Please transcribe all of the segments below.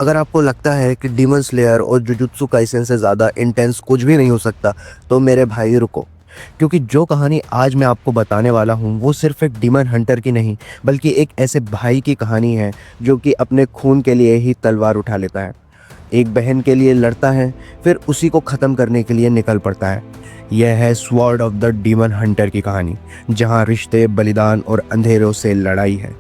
अगर आपको लगता है कि डीमन स्लेयर और जुजुत्सु काइसेन से ज़्यादा इंटेंस कुछ भी नहीं हो सकता, तो मेरे भाई रुको, क्योंकि जो कहानी आज मैं आपको बताने वाला हूँ वो सिर्फ एक डीमन हंटर की नहीं, बल्कि एक ऐसे भाई की कहानी है जो कि अपने खून के लिए ही तलवार उठा लेता है, एक बहन के लिए लड़ता है, फिर उसी को ख़त्म करने के लिए निकल पड़ता है। यह है sword of the demon Hunter की कहानी, जहाँ रिश्ते, बलिदान और अंधेरों से लड़ाई है।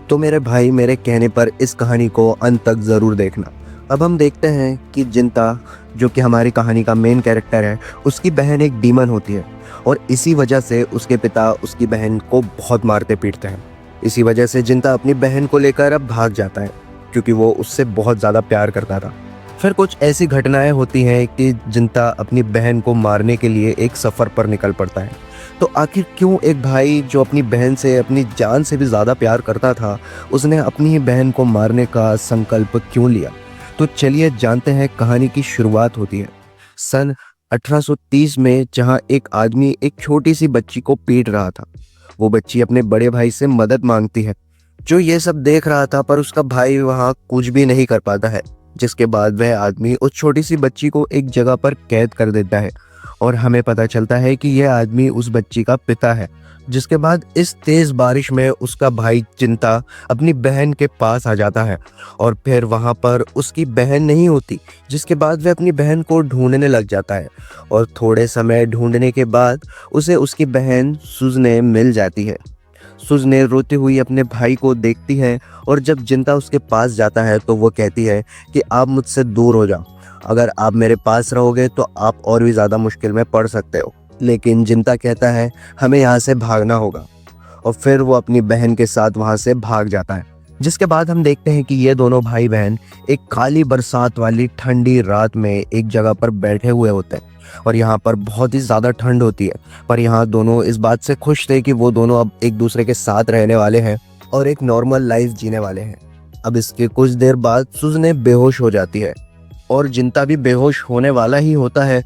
तो मेरे भाई, मेरे कहने पर इस कहानी को अंत तक ज़रूर देखना। अब हम देखते हैं कि जिंता, जो कि हमारी कहानी का मेन कैरेक्टर है, उसकी बहन एक डीमन होती है और इसी वजह से उसके पिता उसकी बहन को बहुत मारते पीटते हैं। इसी वजह से जिंता अपनी बहन को लेकर अब भाग जाता है, क्योंकि वो उससे बहुत ज़्यादा प्यार करता था। फिर कुछ ऐसी घटनाएं होती हैं कि जिंता अपनी बहन को मारने के लिए एक सफ़र पर निकल पड़ता है। तो आखिर क्यों एक भाई जो अपनी बहन से अपनी जान से भी ज़्यादा प्यार करता था, उसने अपनी ही बहन को मारने का संकल्प क्यों लिया? तो चलिए जानते हैं। कहानी की शुरुआत होती है सन 1830 में, जहां एक आदमी एक छोटी सी बच्ची को पीट रहा था। वो बच्ची अपने बड़े भाई से मदद मांगती है, जो ये सब देख रहा था, पर उसका भाई वहां कुछ भी नहीं कर पाता है। जिसके बाद वह आदमी उस छोटी सी बच्ची को एक जगह पर कैद कर देता है और हमें पता चलता है कि यह आदमी उस बच्ची का पिता है। जिसके बाद इस तेज बारिश में उसका भाई चिंता अपनी बहन के पास आ जाता है और फिर वहां पर उसकी बहन नहीं होती। जिसके बाद वह अपनी बहन को ढूंढने लग जाता है और थोड़े समय ढूंढने के बाद उसे उसकी बहन सुजने मिल जाती है। सुजने रोती हुई अपने भाई को देखती है और जब जिंता उसके पास जाता है तो वो कहती है कि आप मुझसे दूर हो जाओ, अगर आप मेरे पास रहोगे तो आप और भी ज़्यादा मुश्किल में पड़ सकते हो। लेकिन जिंता कहता है हमें यहाँ से भागना होगा, और फिर वो अपनी बहन के साथ वहाँ से भाग जाता है। जिसके बाद हम देखते हैं कि ये दोनों भाई बहन एक काली बरसात वाली ठंडी रात में एक जगह पर बैठे हुए होते हैं और यहाँ पर बहुत ही ज़्यादा ठंड होती है। पर यहाँ दोनों इस बात से खुश थे कि वो दोनों अब एक दूसरे के साथ रहने वाले हैं और एक नॉर्मल लाइफ जीने वाले हैं। अब इसके कुछ देर बाद सुजने बेहोश हो जाती है और जिंता भी बेहोश होने वाला ही होता है।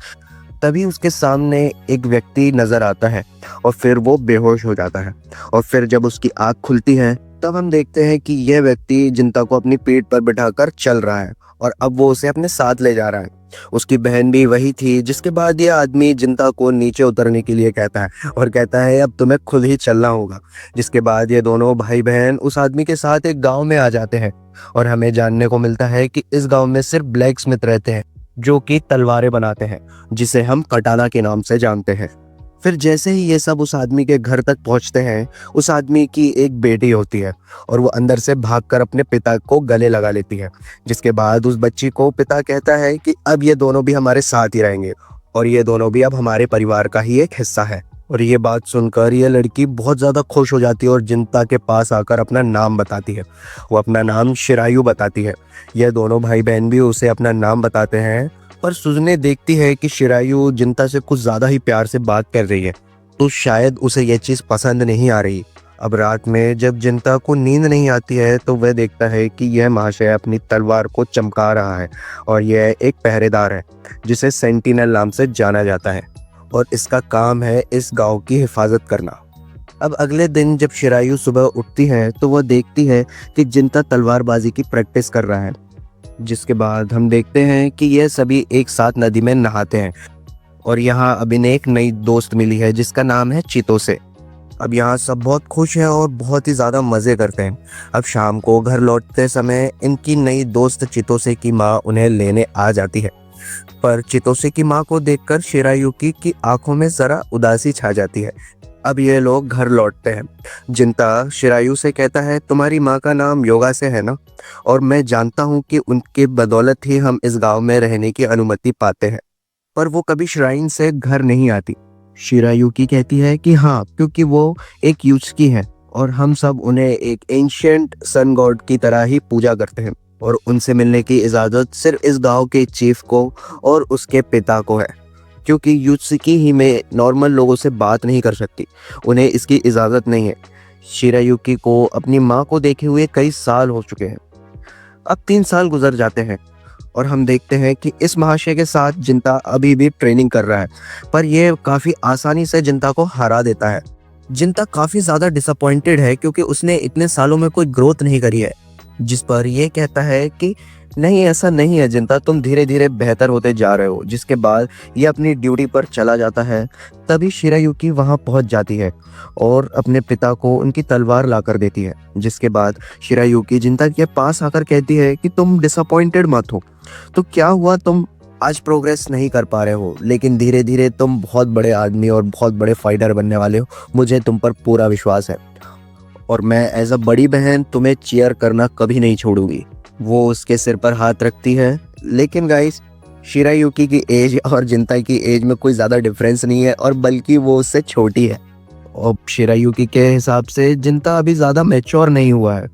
तभी उसके सामने एक व्यक्ति नजर आता है और फिर वो बेहोश हो जाता है। और फिर जब उसकी आँख खुलती है तब हम देखते हैं कि यह व्यक्ति जिंता को अपनी पीठ पर बिठाकर चल रहा है और अब वो उसे अपने साथ ले जा रहा है। उसकी बहन भी वही थी। जिसके बाद यह आदमी जिंता को नीचे उतरने के लिए कहता है और कहता है अब तुम्हें खुद ही चलना होगा। जिसके बाद ये दोनों भाई बहन उस आदमी के साथ एक गांव में आ जाते हैं और हमें जानने को मिलता है कि इस गांव में सिर्फ ब्लैक स्मिथ रहते हैं, जो कि तलवारें बनाते हैं, जिसे हम कटाना के नाम से जानते हैं। फिर जैसे ही ये सब उस आदमी के घर तक पहुंचते हैं, उस आदमी की एक बेटी होती है और वो अंदर से भागकर अपने पिता को गले लगा लेती है। जिसके बाद उस बच्ची को पिता कहता है कि अब ये दोनों भी हमारे साथ ही रहेंगे और ये दोनों भी अब हमारे परिवार का ही एक हिस्सा है। और ये बात सुनकर ये लड़की बहुत ज़्यादा खुश हो जाती है और जिंता के पास आकर अपना नाम बताती है। वो अपना नाम शिरायु बताती है। ये दोनों भाई बहन भी उसे अपना नाम बताते हैं, पर सुजने देखती है कि शिरायु जिंता से कुछ ज़्यादा ही प्यार से बात कर रही है, तो शायद उसे यह चीज़ पसंद नहीं आ रही। अब रात में जब जिंता को नींद नहीं आती है तो वह देखता है कि यह महाशय अपनी तलवार को चमका रहा है और यह एक पहरेदार है जिसे सेंटिनल नाम से जाना जाता है और इसका काम है इस गांव की हिफाजत करना। अब अगले दिन जब शिरायु सुबह उठती है तो वह देखती है कि जिंता तलवारबाजी की प्रैक्टिस कर रहा है। जिसके बाद हम देखते हैं कि यह सभी एक साथ नदी में नहाते हैं और यहाँ अब इन्हें एक नई दोस्त मिली है जिसका नाम है चितोसे। अब यहाँ सब बहुत खुश हैं और बहुत ही ज़्यादा मज़े करते हैं। अब शाम को घर लौटते समय इनकी नई दोस्त चितोसे की माँ उन्हें लेने आ जाती है, पर चितोसे की माँ को देखकर शिरायुकी की आंखों में ज़रा उदासी छा जाती है। अब ये लोग घर लौटते हैं। जिंता शिरायु से कहता है तुम्हारी माँ का नाम योगा से है ना, और मैं जानता हूँ कि उनके बदौलत ही हम इस गांव में रहने की अनुमति पाते हैं। पर वो कभी श्राइन से घर नहीं आती। शिरायुकी कहती है कि हाँ, क्योंकि वो एक यूत्सुकी है और हम सब उन्हें एक एंशिएंट सन गॉड की तरह ही पूजा करते हैं और उनसे मिलने की इजाज़त सिर्फ इस गांव के चीफ को और उसके पिता को है, क्योंकि यूत्सुकी ही में नॉर्मल लोगों से बात नहीं कर सकती, उन्हें इसकी इजाज़त नहीं है। शिरायुकी को अपनी माँ को देखे हुए कई साल हो चुके हैं। अब 3 साल गुजर जाते हैं और हम देखते हैं कि इस महाशय के साथ जिंता अभी भी ट्रेनिंग कर रहा है, पर यह काफ़ी आसानी से जिंता को हरा देता है। जिंता काफ़ी ज़्यादा डिसअपॉइंटेड है क्योंकि उसने इतने सालों में कोई ग्रोथ नहीं करी है, जिस पर यह कहता है कि नहीं, ऐसा नहीं है जिंता, तुम धीरे धीरे बेहतर होते जा रहे हो। जिसके बाद ये अपनी ड्यूटी पर चला जाता है। तभी शिरायुकी वहां पहुंच जाती है और अपने पिता को उनकी तलवार ला कर देती है। जिसके बाद शिरायुकी जिंता के पास आकर कहती है कि तुम डिसअपॉइंटेड मत हो। तो क्या हुआ, तुम आज प्रोग्रेस नहीं कर पा रहे हो, लेकिन धीरे धीरे तुम बहुत बड़े आदमी और बहुत बड़े फाइटर बनने वाले हो। मुझे तुम पर पूरा विश्वास है और मैं एज अ बड़ी बहन तुम्हें चीयर करना कभी नहीं छोड़ूंगी। वो उसके सिर पर हाथ रखती है। लेकिन गाइस, शिरायुकी की एज और जिंता की एज में कोई ज़्यादा डिफरेंस नहीं है, और बल्कि वो उससे छोटी है। और शिरायुकी के हिसाब से जिंता अभी ज़्यादा मैच्योर नहीं हुआ है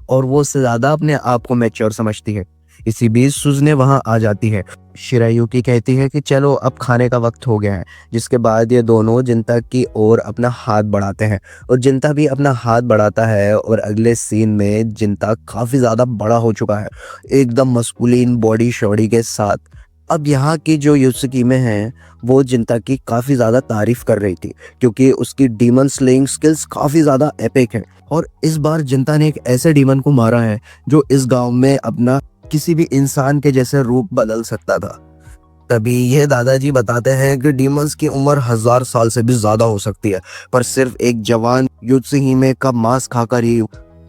और वो उससे ज़्यादा अपने आप को मैच्योर समझती है। इसी बीच सुजने वहां आ जाती है। शिरायुकी कहती है कि चलो अब खाने का वक्त हो गया है। जिसके बाद ये दोनों जिंता की ओर अपना हाथ बढ़ाते हैं और जिंता भी अपना हाथ बढ़ाता है। और अगले सीन में जिंता काफ़ी ज़्यादा बड़ा हो चुका है, एकदम मस्कुलिन बॉडी शॉडी के साथ। अब यहाँ की जो युत्सुकिमे हैं वो जिंता की काफ़ी ज़्यादा तारीफ कर रही थी, क्योंकि उसकी डीमन स्लेइंग स्किल्स काफ़ी ज़्यादा एपिक हैं। और इस बार जिंता ने एक ऐसे डीमन को मारा है जो इस गांव में अपना किसी भी इंसान के जैसे रूप बदल सकता था। तभी ये दादाजी बताते हैं कि डीमंस की उम्र 1000 साल से भी ज्यादा हो सकती है, पर सिर्फ एक जवान युत्सुहिमे का मांस खाकर ही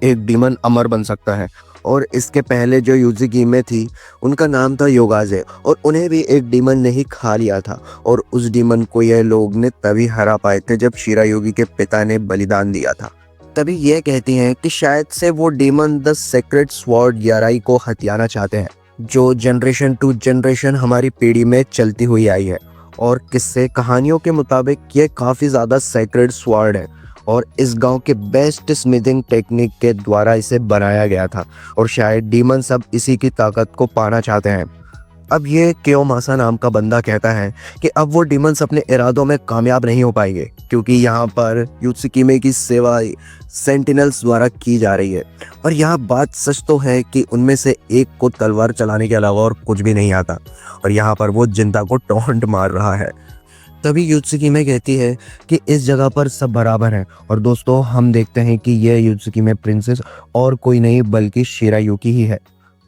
एक डीमन अमर बन सकता है। और इसके पहले जो युत्सुहिमे थी उनका नाम था योगाजे, और उन्हें भी एक डीमन ने ही खा लिया था। और उस डीमन को ये लोग ने तभी हरा पाए थे जब शिरायुगी के पिता ने बलिदान दिया था। तभी ये कहती हैं कि शायद से वो डीमन द सेक्रेड स्वॉर्ड याराई को हथियाना चाहते हैं, जो जनरेशन टू जनरेशन हमारी पीढ़ी में चलती हुई आई है। और किस्से कहानियों के मुताबिक ये काफ़ी ज़्यादा सेक्रेड स्वॉर्ड है और इस गांव के बेस्ट स्मिथिंग टेक्निक के द्वारा इसे बनाया गया था। और शायद डीमन सब इसी की ताकत को पाना चाहते हैं। अब ये कियोमासा नाम का बंदा कहता है कि अब वो डीमंस अपने इरादों में कामयाब नहीं हो पाएंगे, क्योंकि यहाँ पर युत्सुकिमे की सेवा सेंटिनल्स द्वारा की जा रही है। और यहाँ बात सच तो है कि उनमें से एक को तलवार चलाने के अलावा और कुछ भी नहीं आता, और यहाँ पर वो जिंता को टॉन्ट मार रहा है। तभी युत्सुकिमे कहती है कि इस जगह पर सब बराबर हैं। और दोस्तों, हम देखते हैं कि यह युत्सुकिमे प्रिंसेस और कोई नहीं बल्कि शिरायुकी ही है।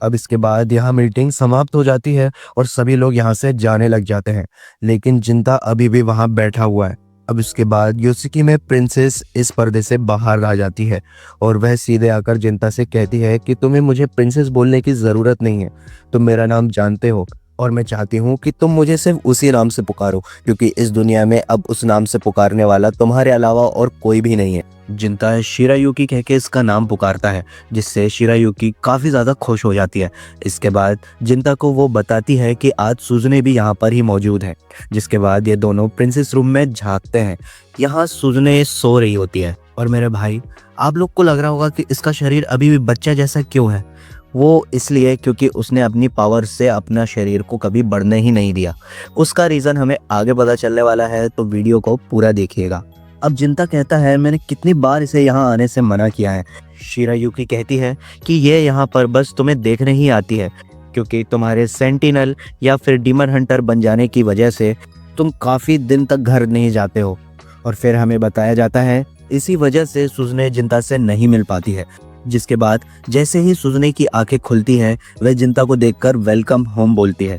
अब इसके बाद यहाँ मीटिंग समाप्त हो जाती है और सभी लोग यहाँ से जाने लग जाते हैं, लेकिन जिंता अभी भी वहाँ बैठा हुआ है। अब इसके बाद युत्सुकिमे प्रिंसेस इस पर्दे से बाहर आ जाती है और वह सीधे आकर जिंता से कहती है कि तुम्हें मुझे प्रिंसेस बोलने की ज़रूरत नहीं है, तुम मेरा नाम जानते हो और मैं चाहती हूँ कि तुम मुझे सिर्फ उसी नाम से पुकारो, क्योंकि इस दुनिया में अब उस नाम से पुकारने वाला तुम्हारे अलावा और कोई भी नहीं है। जिंता शिरायुकी कह के इसका नाम पुकारता है, जिससे शिरायुकी काफ़ी ज़्यादा खुश हो जाती है। इसके बाद जिंता को वो बताती है कि आज सुजने भी यहाँ पर ही मौजूद है। जिसके बाद ये दोनों प्रिंसेस रूम में झांकते हैं। यहाँ सुजने सो रही होती है। और मेरे भाई, आप लोग को लग रहा होगा कि इसका शरीर अभी भी बच्चा जैसा क्यों है। वो इसलिए क्योंकि उसने अपनी पावर से अपना शरीर को कभी बढ़ने ही नहीं दिया। उसका रीज़न हमें आगे पता चलने वाला है, तो वीडियो को पूरा देखिएगा। अब जिंता कहता है, मैंने कितनी बार इसे यहाँ आने से मना किया है। शिरायुकी कहती है कि ये यहाँ पर बस तुम्हें देखने ही आती है, क्योंकि तुम्हारे सेंटिनल या फिर डीमन हंटर बन जाने की वजह से तुम काफ़ी दिन तक घर नहीं जाते हो। और फिर हमें बताया जाता है इसी वजह से सुजने जिंता से नहीं मिल पाती है। जिसके बाद जैसे ही सुजने की आंखें खुलती हैं, वह जिंता को देखकर वेलकम होम बोलती है।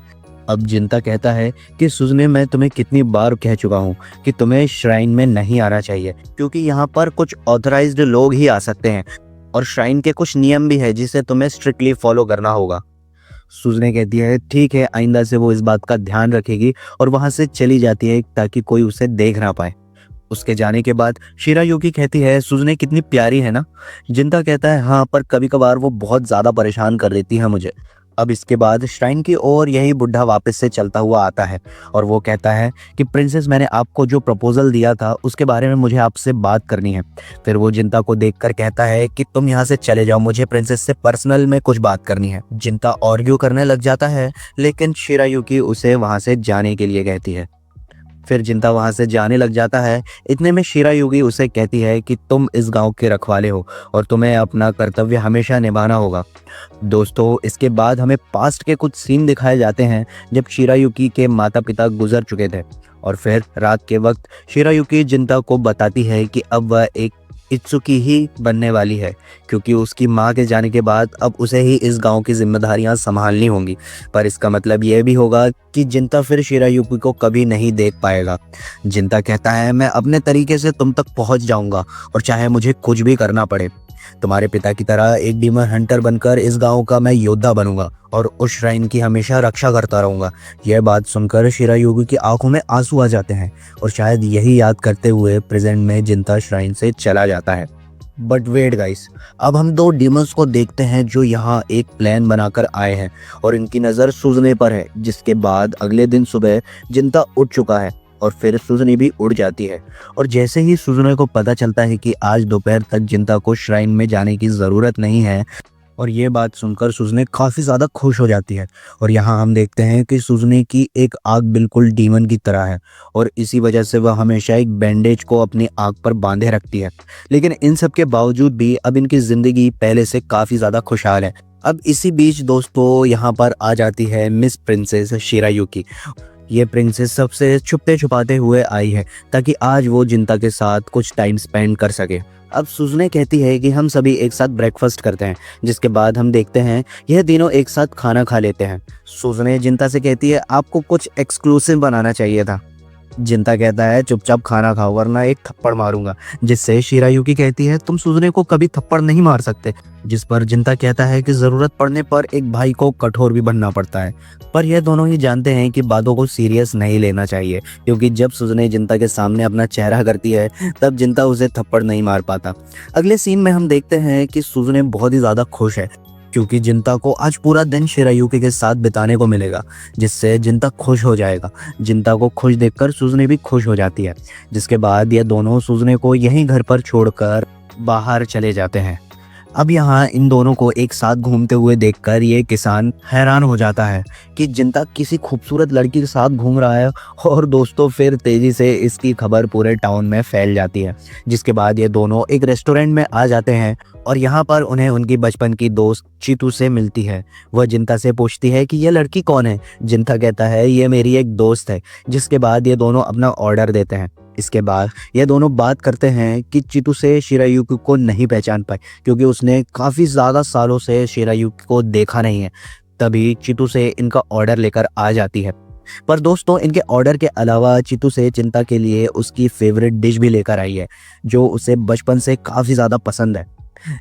अब जिंता कहता है कि सुजने, मैं तुम्हें कितनी बार कह चुका हूँ कि तुम्हें श्राइन में नहीं आना चाहिए, क्योंकि यहाँ पर कुछ ऑथराइज्ड लोग ही आ सकते हैं और श्राइन के कुछ नियम भी है जिसे तुम्हें स्ट्रिक्टली फॉलो करना होगा। सुजने कहती है ठीक है, आइंदा से वो इस बात का ध्यान रखेगी और वहाँ से चली जाती है ताकि कोई उसे देख ना पाए। उसके जाने के बाद शिरायुकी कहती है, सुजने कितनी प्यारी है ना। जिंता कहता है हाँ, पर कभी कभार वो बहुत ज़्यादा परेशान कर देती है मुझे। अब इसके बाद श्राइन की ओर यही बुढ़ा वापस से चलता हुआ आता है और वो कहता है कि प्रिंसेस, मैंने आपको जो प्रपोजल दिया था उसके बारे में मुझे आपसे बात करनी है। फिर वो जिंता को देखकर कहता है कि तुम यहाँ से चले जाओ, मुझे प्रिंसेस से पर्सनल में कुछ बात करनी है। जिंता आर्ग्यू करने लग जाता है, लेकिन शिरायुकी उसे वहाँ से जाने के लिए कहती है। फिर जिंता वहाँ से जाने लग जाता है। इतने में शिरायुगी उसे कहती है कि तुम इस गांव के रखवाले हो और तुम्हें अपना कर्तव्य हमेशा निभाना होगा। दोस्तों, इसके बाद हमें पास्ट के कुछ सीन दिखाए जाते हैं जब शिरायुकी के माता पिता गुजर चुके थे। और फिर रात के वक्त शिरायुकी जिंता को बताती है कि अब वह एक इत्सुकी ही बनने वाली है, क्योंकि उसकी माँ के जाने के बाद अब उसे ही इस गांव की जिम्मेदारियां संभालनी होंगी। पर इसका मतलब यह भी होगा कि जिंता फिर शिरायुकी को कभी नहीं देख पाएगा। जिंता कहता है, मैं अपने तरीके से तुम तक पहुंच जाऊंगा और चाहे मुझे कुछ भी करना पड़े। तुम्हारे पिता की तरह एक डीमन हंटर बनकर इस गांव का मैं योद्धा बनूंगा और उस श्राइन की हमेशा रक्षा करता रहूंगा। यह बात सुनकर शिरायुकी की आंखों में आंसू आ जाते हैं और शायद यही याद करते हुए प्रेजेंट में जिंता श्राइन से चला जाता है। बट वेट गाइस, अब हम दो डीमंस को देखते हैं जो यहाँ एक प्लान बनाकर आए हैं और इनकी नज़र सुजने पर है। जिसके बाद अगले दिन सुबह जिंता उठ चुका है और फिर सुजनी भी उड़ जाती है। और जैसे ही सुजने को पता चलता है कि आज दोपहर तक जिंता को श्राइन में जाने की ज़रूरत नहीं है, और ये बात सुनकर सुजने काफ़ी ज़्यादा खुश हो जाती है। और यहाँ हम देखते हैं कि सुजने की एक आँख बिल्कुल डीमन की तरह है और इसी वजह से वह हमेशा एक बैंडेज को अपनी आँख पर बांधे रखती है। लेकिन इन सब के बावजूद भी अब इनकी ज़िंदगी पहले से काफ़ी ज़्यादा खुशहाल है। अब इसी बीच दोस्तों यहाँ पर आ जाती है मिस प्रिंसेस शिरायुकी। ये प्रिंसेस सबसे छुपते छुपाते हुए आई है ताकि आज वो जिंता के साथ कुछ टाइम स्पेंड कर सके। अब सुजने कहती है कि हम सभी एक साथ ब्रेकफास्ट करते हैं, जिसके बाद हम देखते हैं यह तीनों एक साथ खाना खा लेते हैं। सुजने जिंता से कहती है, आपको कुछ एक्सक्लूसिव बनाना चाहिए था। जिंता कहता है, चुपचाप खाना खाओ वरना एक थप्पड़ मारूंगा। जिससे शिरायुकी कहती है, तुम सुजने को कभी थप्पड़ नहीं मार सकते। जिस पर जिंता कहता है कि जरूरत पड़ने पर एक भाई को कठोर भी बनना पड़ता है। पर यह दोनों ही जानते हैं कि बातों को सीरियस नहीं लेना चाहिए, क्योंकि जब सुजने जिंता के सामने अपना चेहरा करती है तब जिंता उसे थप्पड़ नहीं मार पाता। अगले सीन में हम देखते हैं कि सुजने बहुत ही ज्यादा खुश है क्योंकि जिंता को आज पूरा दिन शिरायुकी के साथ बिताने को मिलेगा, जिससे जिंता खुश हो जाएगा। जिंता को खुश देखकर सुजने भी खुश हो जाती है। जिसके बाद ये दोनों सुजने को यहीं घर पर छोड़कर बाहर चले जाते हैं। अब यहाँ इन दोनों को एक साथ घूमते हुए देखकर ये किसान हैरान हो जाता है कि जिंता किसी खूबसूरत लड़की के साथ घूम रहा है। और दोस्तों फिर तेजी से इसकी खबर पूरे टाउन में फैल जाती है। जिसके बाद ये दोनों एक रेस्टोरेंट में आ जाते हैं और यहाँ पर उन्हें उनकी बचपन की दोस्त चीतू से मिलती है। वह जिंता से पूछती है कि यह लड़की कौन है। जिंता कहता है, ये मेरी एक दोस्त है। जिसके बाद ये दोनों अपना ऑर्डर देते हैं। इसके बाद ये दोनों बात करते हैं कि चीतू से शिरायुकी को नहीं पहचान पाए क्योंकि उसने काफ़ी ज़्यादा सालों से शिरायुकी को देखा नहीं है। तभी चीतू से इनका ऑर्डर लेकर आ जाती है। पर दोस्तों इनके ऑर्डर के अलावा चीतू से चिंता के लिए उसकी फेवरेट डिश भी लेकर आई है जो उसे बचपन से काफ़ी ज़्यादा पसंद है।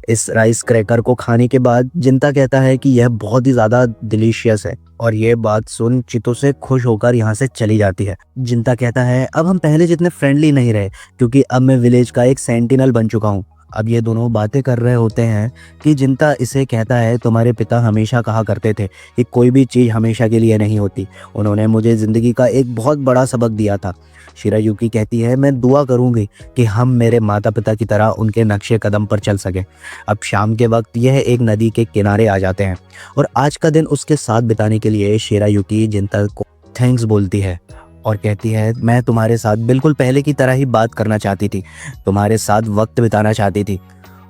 इस राइस क्रैकर को खाने के बाद जिंता कहता है कि यह बहुत ही ज़्यादा डिलीशियस है और ये बात सुन चीतू से खुश होकर यहाँ से चली जाती है। जिंता कहता है, अब हम पहले जितने फ्रेंडली नहीं रहे क्योंकि अब मैं विलेज का एक सेंटिनल बन चुका हूँ। अब ये दोनों बातें कर रहे होते हैं कि जिंता इसे कहता है, तुम्हारे पिता हमेशा कहा करते थे कि कोई भी चीज़ हमेशा के लिए नहीं होती। उन्होंने मुझे ज़िंदगी का एक बहुत बड़ा सबक दिया था। शिरायुकी कहती है, मैं दुआ करूंगी कि हम मेरे माता पिता की तरह उनके नक्शे कदम पर चल सके। अब शाम के वक्त यह एक नदी के किनारे आ जाते हैं और आज का दिन उसके साथ बिताने के लिए शिरायुकी जिंता को थैंक्स बोलती है और कहती है, मैं तुम्हारे साथ बिल्कुल पहले की तरह ही बात करना चाहती थी, तुम्हारे साथ वक्त बिताना चाहती थी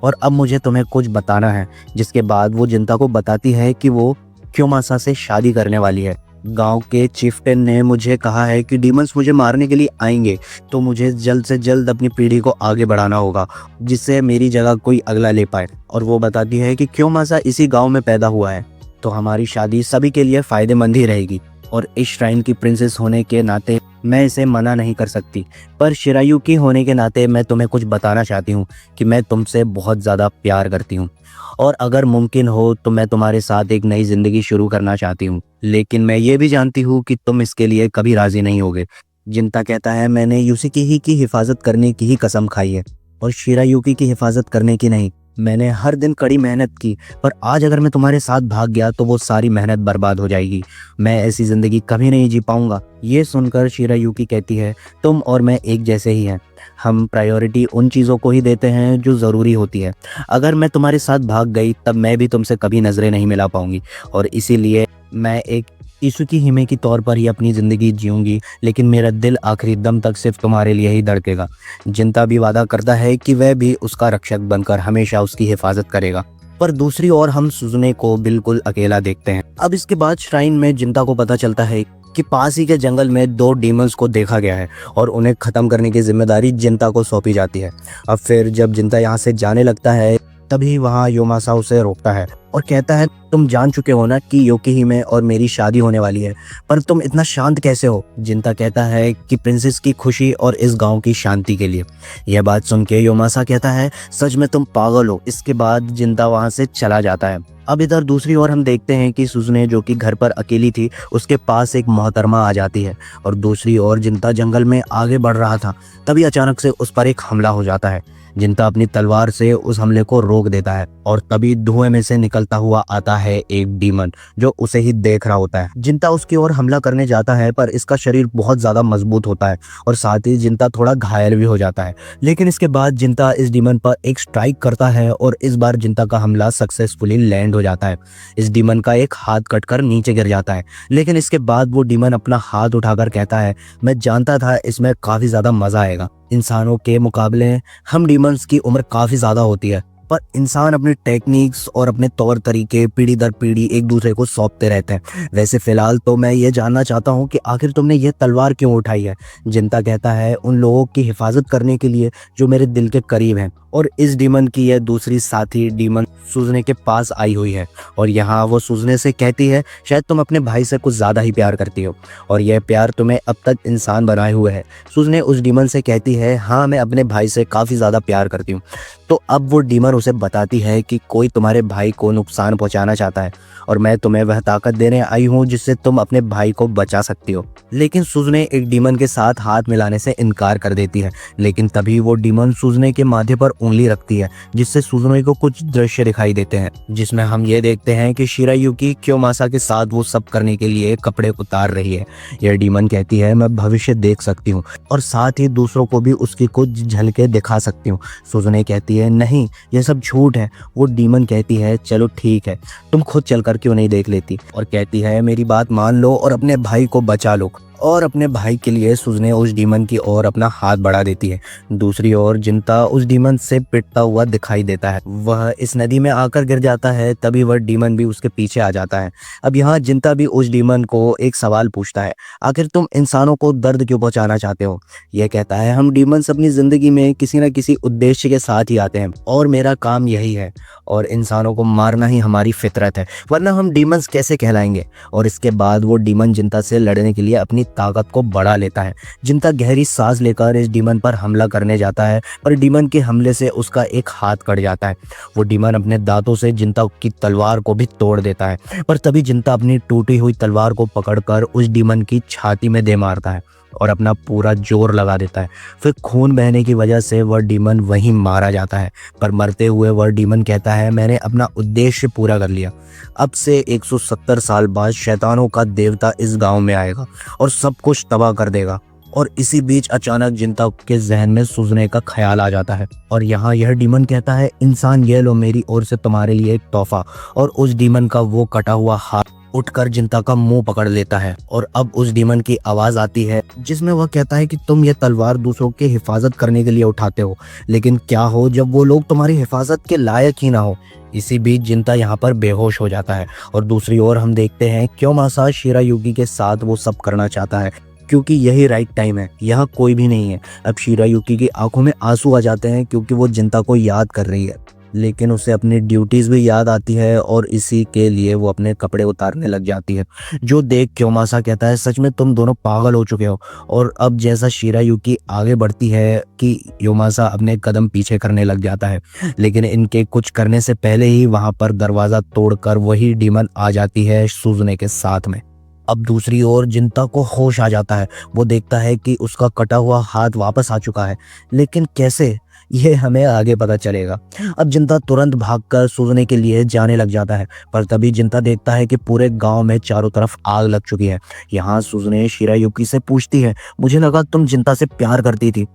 और अब मुझे तुम्हें कुछ बताना है। जिसके बाद वो जिंता को बताती है कि वो क्योमासा से शादी करने वाली है। गांव के चीफ्टेन ने मुझे कहा है कि डीमंस मुझे मारने के लिए आएंगे, तो मुझे जल्द से जल्द अपनी पीढ़ी को आगे बढ़ाना होगा जिससे मेरी जगह कोई अगला ले पाए। और वो बताती है कि क्योमासा इसी गांव में पैदा हुआ है तो हमारी शादी सभी के लिए फ़ायदेमंद ही रहेगी और इस श्राइन की प्रिंसेस होने के नाते मैं इसे मना नहीं कर सकती। पर शिरायुकी होने के नाते मैं तुम्हें कुछ बताना चाहती हूँ कि मैं तुमसे बहुत ज़्यादा प्यार करती हूँ और अगर मुमकिन हो तो मैं तुम्हारे साथ एक नई ज़िंदगी शुरू करना चाहती हूँ, लेकिन मैं ये भी जानती हूँ कि तुम इसके लिए कभी राज़ी नहीं होगे। जिंता कहता है, मैंने यूसिकी ही की हिफाजत करने की ही कसम खाई है और शिरायुकी की हिफाजत करने की नहीं। मैंने हर दिन कड़ी मेहनत की, पर आज अगर मैं तुम्हारे साथ भाग गया तो वो सारी मेहनत बर्बाद हो जाएगी। मैं ऐसी ज़िंदगी कभी नहीं जी पाऊंगा। ये सुनकर शिरायुकी कहती है, तुम और मैं एक जैसे ही हैं। हम प्रायोरिटी उन चीज़ों को ही देते हैं जो ज़रूरी होती है। अगर मैं तुम्हारे साथ भाग गई तब मैं भी तुमसे कभी नज़रें नहीं मिला पाऊंगी और इसीलिए मैं एक इसुकी हिमे की तौर पर ही अपनी ज़िंदगी जीऊंगी, लेकिन मेरा दिल आखिरी दम तक सिर्फ तुम्हारे लिए ही धड़केगा। जिंता भी वादा करता है कि वह भी उसका रक्षक बनकर हमेशा उसकी हिफाजत करेगा। पर दूसरी ओर हम सुजने को बिल्कुल अकेला देखते हैं। अब इसके बाद श्राइन में जिंता को पता चलता है कि पास ही के जंगल में दो डीमंस को देखा गया है और उन्हें ख़त्म करने की जिम्मेदारी जिंता को सौंपी जाती है। अब फिर जब जिंता यहाँ से जाने लगता है तभी वहाँ योमासा उसे रोकता है और कहता है तुम जान चुके हो ना कि योकिहिमे और मेरी शादी होने वाली है, पर तुम इतना शांत कैसे हो? जिंता कहता है कि प्रिंसेस की खुशी और इस गांव की शांति के लिए। यह बात सुन के योमासा कहता है सच में तुम पागल हो। इसके बाद जिंता वहां से चला जाता है। अब इधर दूसरी ओर हम देखते हैं कि सुजने जो कि घर पर अकेली थी उसके पास एक मोहतरमा आ जाती है और दूसरी ओर जिंता जंगल में आगे बढ़ रहा था। तभी अचानक से उस पर एक हमला हो जाता है। जिंता अपनी तलवार से उस हमले को रोक देता है और तभी धुएं में से निकलता हुआ आता है एक डीमन जो उसे ही देख रहा होता है। जिंता उसकी ओर हमला करने जाता है पर इसका शरीर बहुत ज्यादा मजबूत होता है और साथ ही जिंता थोड़ा घायल भी हो जाता है। लेकिन इसके बाद जिंता इस डीमन पर एक स्ट्राइक करता है और इस बार जिंता का हमला सक्सेसफुली लैंड हो जाता है। इस डीमन का एक हाथ कटकर नीचे गिर जाता है, लेकिन इसके बाद वो डीमन अपना हाथ उठाकर कहता है मैं जानता था इसमें काफी ज्यादा मजा आएगा। इंसानों के मुकाबले हम डीमंस की उम्र काफी ज्यादा होती है, पर इंसान अपनी टेक्निक्स और अपने तौर तरीके पीढ़ी दर पीढ़ी एक दूसरे को सौंपते रहते हैं। वैसे फिलहाल तो मैं ये जानना चाहता हूँ कि आखिर तुमने ये तलवार क्यों उठाई है? जिंता कहता है उन लोगों की हिफाजत करने के लिए जो मेरे दिल के करीब हैं। और इस डीमन की यह दूसरी साथी डीमन सूजने के पास आई हुई है और यहाँ वो सूजने से कहती है शायद तुम अपने भाई से कुछ ज़्यादा ही प्यार करती हो और यह प्यार तुम्हें अब तक इंसान बनाए हुए है। सूजने उस डीमन से कहती है हाँ मैं अपने भाई से काफ़ी ज़्यादा प्यार करती हूँ। तो अब वो डीमन उसे बताती है कि कोई तुम्हारे भाई को नुकसान पहुँचाना चाहता है और मैं तुम्हें वह ताकत देने आई हूँ जिससे तुम अपने भाई को बचा सकती हो। लेकिन सूजने एक डीमन के साथ हाथ मिलाने से इनकार कर देती है। लेकिन तभी वो डीमन सूजने के माथे पर उंगली रखती है जिससे सूजने को कुछ दृश्य दिखाई देते हैं जिसमें हम ये देखते हैं कि शिरायुकी क्योमासा के साथ वो सब करने के लिए कपड़े उतार रही है। यह डीमन कहती है मैं भविष्य देख सकती हूँ और साथ ही दूसरों को भी उसकी कुछ झलकें दिखा सकती हूँ। सूजने कहती है नहीं यह सब झूठ है। वो डीमन कहती है चलो ठीक है तुम खुद चलकर क्यों नहीं देख लेती, और कहती है मेरी बात मान लो और अपने भाई को बचा लो। और अपने भाई के लिए सूजने उस डीमन की ओर अपना हाथ बढ़ा देती है। दूसरी ओर जिंता उस डीमन से पिटता हुआ दिखाई देता है। वह इस नदी में आकर गिर जाता है। तभी वह डीमन भी उसके पीछे आ जाता है। अब यहाँ जिंता भी उस डीमन को एक सवाल पूछता है आखिर तुम इंसानों को दर्द क्यों पहुंचाना चाहते हो? यह कहता है हम डीमंस अपनी जिंदगी में किसी न किसी उद्देश्य के साथ ही आते हैं और मेरा काम यही है और इंसानों को मारना ही हमारी फितरत है, वरना हम डीमंस कैसे कहलाएंगे। और इसके बाद वो डीमन जिंता से लड़ने के लिए अपनी ताकत को बढ़ा लेता है। जिंता गहरी सांस लेकर इस डीमन पर हमला करने जाता है पर डीमन के हमले से उसका एक हाथ कट जाता है। वो डीमन अपने दांतों से जिंता की तलवार को भी तोड़ देता है, पर तभी जिंता अपनी टूटी हुई तलवार को पकड़कर उस डीमन की छाती में दे मारता है और अपना पूरा जोर लगा देता है। फिर खून बहने की वजह से वह डीमन वहीं मारा जाता है, पर मरते हुए वह डीमन कहता है मैंने अपना उद्देश्य पूरा कर लिया। अब से 170 साल बाद शैतानों का देवता इस गांव में आएगा और सब कुछ तबाह कर देगा। और इसी बीच अचानक जिंता के जहन में सूजने का ख्याल आ जाता है और यहाँ यह डीमन कहता है इंसान ये लो मेरी ओर से तुम्हारे लिए एक तोहफा। और उस डीमन का वो कटा हुआ हाथ उठकर जिंता का मुंह पकड़ लेता है और अब उस डीमन की आवाज आती है जिसमें वह कहता है कि तुम ये तलवार दूसरों की हिफाजत करने के लिए उठाते हो, लेकिन क्या हो जब वो लोग तुम्हारी हिफाजत के लायक ही ना हो। इसी बीच जिंता यहाँ पर बेहोश हो जाता है और दूसरी ओर हम देखते हैं क्योमासा शिरायुकी के साथ वो सब करना चाहता है क्योंकि यही राइट टाइम है। यहाँ कोई भी नहीं है। अब शिरायुकी की आंखों में आंसू आ जाते हैं क्योंकि वो जिंता को याद कर रही है, लेकिन उसे अपनी ड्यूटीज भी याद आती है और इसी के लिए वो अपने कपड़े उतारने लग जाती है। जो देख क्योमासा कहता है सच में तुम दोनों पागल हो चुके हो। और अब जैसा शिरायुकी आगे बढ़ती है कि योमासा अपने कदम पीछे करने लग जाता है, लेकिन इनके कुछ करने से पहले ही वहां पर दरवाजा तोड़कर वही डीमन आ जाती है सूजने के साथ में। अब दूसरी ओर जिंता को होश आ जाता है। वो देखता है कि उसका कटा हुआ हाथ वापस आ चुका है, लेकिन कैसे ये हमें आगे पता चलेगा। अब जिंता तुरंत भागकर सूजने के लिए जाने लग जाता है, पर तभी जिंता देखता है कि पूरे गांव में चारों तरफ आग लग चुकी है। यहाँ सूजने शिरायुकी से पूछती है मुझे लगा तुम जिंता से प्यार करती थी,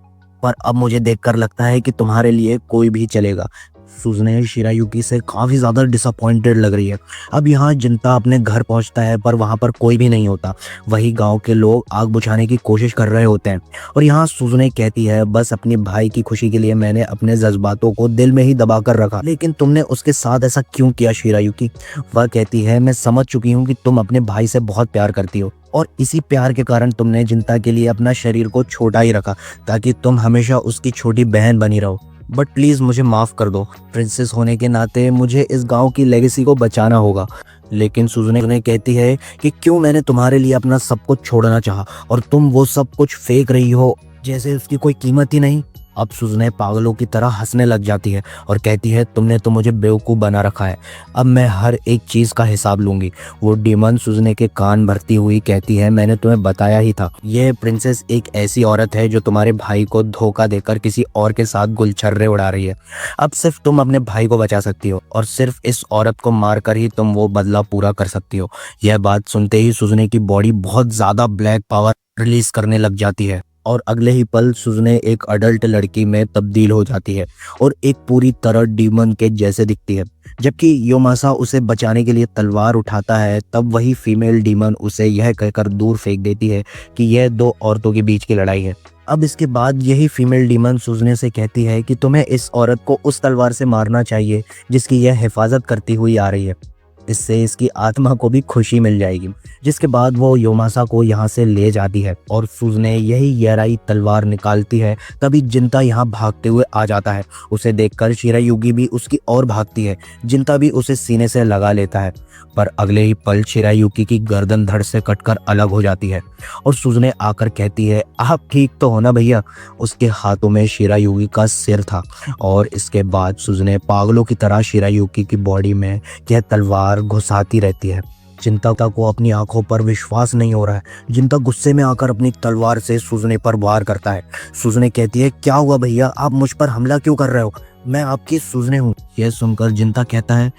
पर अब मुझे देखकर लगता है कि तुम्हारे लिए कोई भी चलेगा। सूजने शिरायुकी से काफ़ी ज़्यादा डिसअपॉइंटेड लग रही है। अब यहाँ जिंता अपने घर पहुँचता है पर वहाँ पर कोई भी नहीं होता। वही गांव के लोग आग बुझाने की कोशिश कर रहे होते हैं और यहाँ सूजने कहती है बस अपने भाई की खुशी के लिए मैंने अपने जज्बातों को दिल में ही दबा कर रखा, लेकिन तुमने उसके साथ ऐसा क्यों किया शिरायुकी? वह कहती है मैं समझ चुकी हूँ कि तुम अपने भाई से बहुत प्यार करती हो और इसी प्यार के कारण तुमने जिंता के लिए अपना शरीर को छोटा ही रखा ताकि तुम हमेशा उसकी छोटी बहन बनी रहो। बट प्लीज मुझे माफ कर दो, प्रिंसेस होने के नाते मुझे इस गांव की लेगेसी को बचाना होगा। लेकिन सुजने कहती है कि क्यों मैंने तुम्हारे लिए अपना सब कुछ छोड़ना चाहा और तुम वो सब कुछ फेंक रही हो जैसे उसकी कोई कीमत ही नहीं। अब सुजने पागलों की तरह हंसने लग जाती है और कहती है तुमने तो मुझे बेवकूफ़ बना रखा है, अब मैं हर एक चीज़ का हिसाब लूंगी। वो डीमन सुजने के कान भरती हुई कहती है मैंने तुम्हें बताया ही था, यह प्रिंसेस एक ऐसी औरत है जो तुम्हारे भाई को धोखा देकर किसी और के साथ गुलछर्रे उड़ा रही है। अब सिर्फ तुम अपने भाई को बचा सकती हो और सिर्फ इस औरत को मारकर ही तुम वो बदला पूरा कर सकती हो। यह बात सुनते ही सुजने की बॉडी बहुत ज़्यादा ब्लैक पावर रिलीज करने लग जाती है और अगले ही पल सुजने एक अडल्ट लड़की में तब्दील हो जाती है और एक पूरी तरह डीमन के जैसे दिखती है। जबकि योमासा उसे बचाने के लिए तलवार उठाता है तब वही फीमेल डीमन उसे यह कहकर दूर फेंक देती है कि यह दो औरतों के बीच की लड़ाई है। अब इसके बाद यही फीमेल डीमन सुजने से कहती है कि तुम्हें इस औरत को उस तलवार से मारना चाहिए जिसकी यह हिफाजत करती हुई आ रही है, इससे इसकी आत्मा को भी खुशी मिल जाएगी। जिसके बाद वो योमासा को यहाँ से ले जाती है और सुजने यही गहराई तलवार निकालती है तभी जिंता यहाँ भागते हुए आ जाता है। उसे देखकर शिरायुगी भी उसकी ओर भागती है। जिंता भी उसे सीने से लगा लेता है पर अगले ही पल शिरायुकी की गर्दन धड़ से कटकर अलग हो जाती है और सुजने आकर कहती है आप ठीक तो हो ना भैया। उसके हाथों में शिरायुगी का सिर था और इसके बाद सुजने पागलों की तरह शिरायुकी की बॉडी में यह तलवार घुसाती रहती है। जिंता को अपनी आंखों पर विश्वास नहीं हो रहा है। जिंता गुस्से में आकर अपनी तलवार से सुजने पर वार करता है। सुजने कहती है क्या हुआ भैया, आप मुझ पर हमला क्यों कर रहे हो, मैं आपकी सुजने हूँ। यह सुनकर जिंता कहता है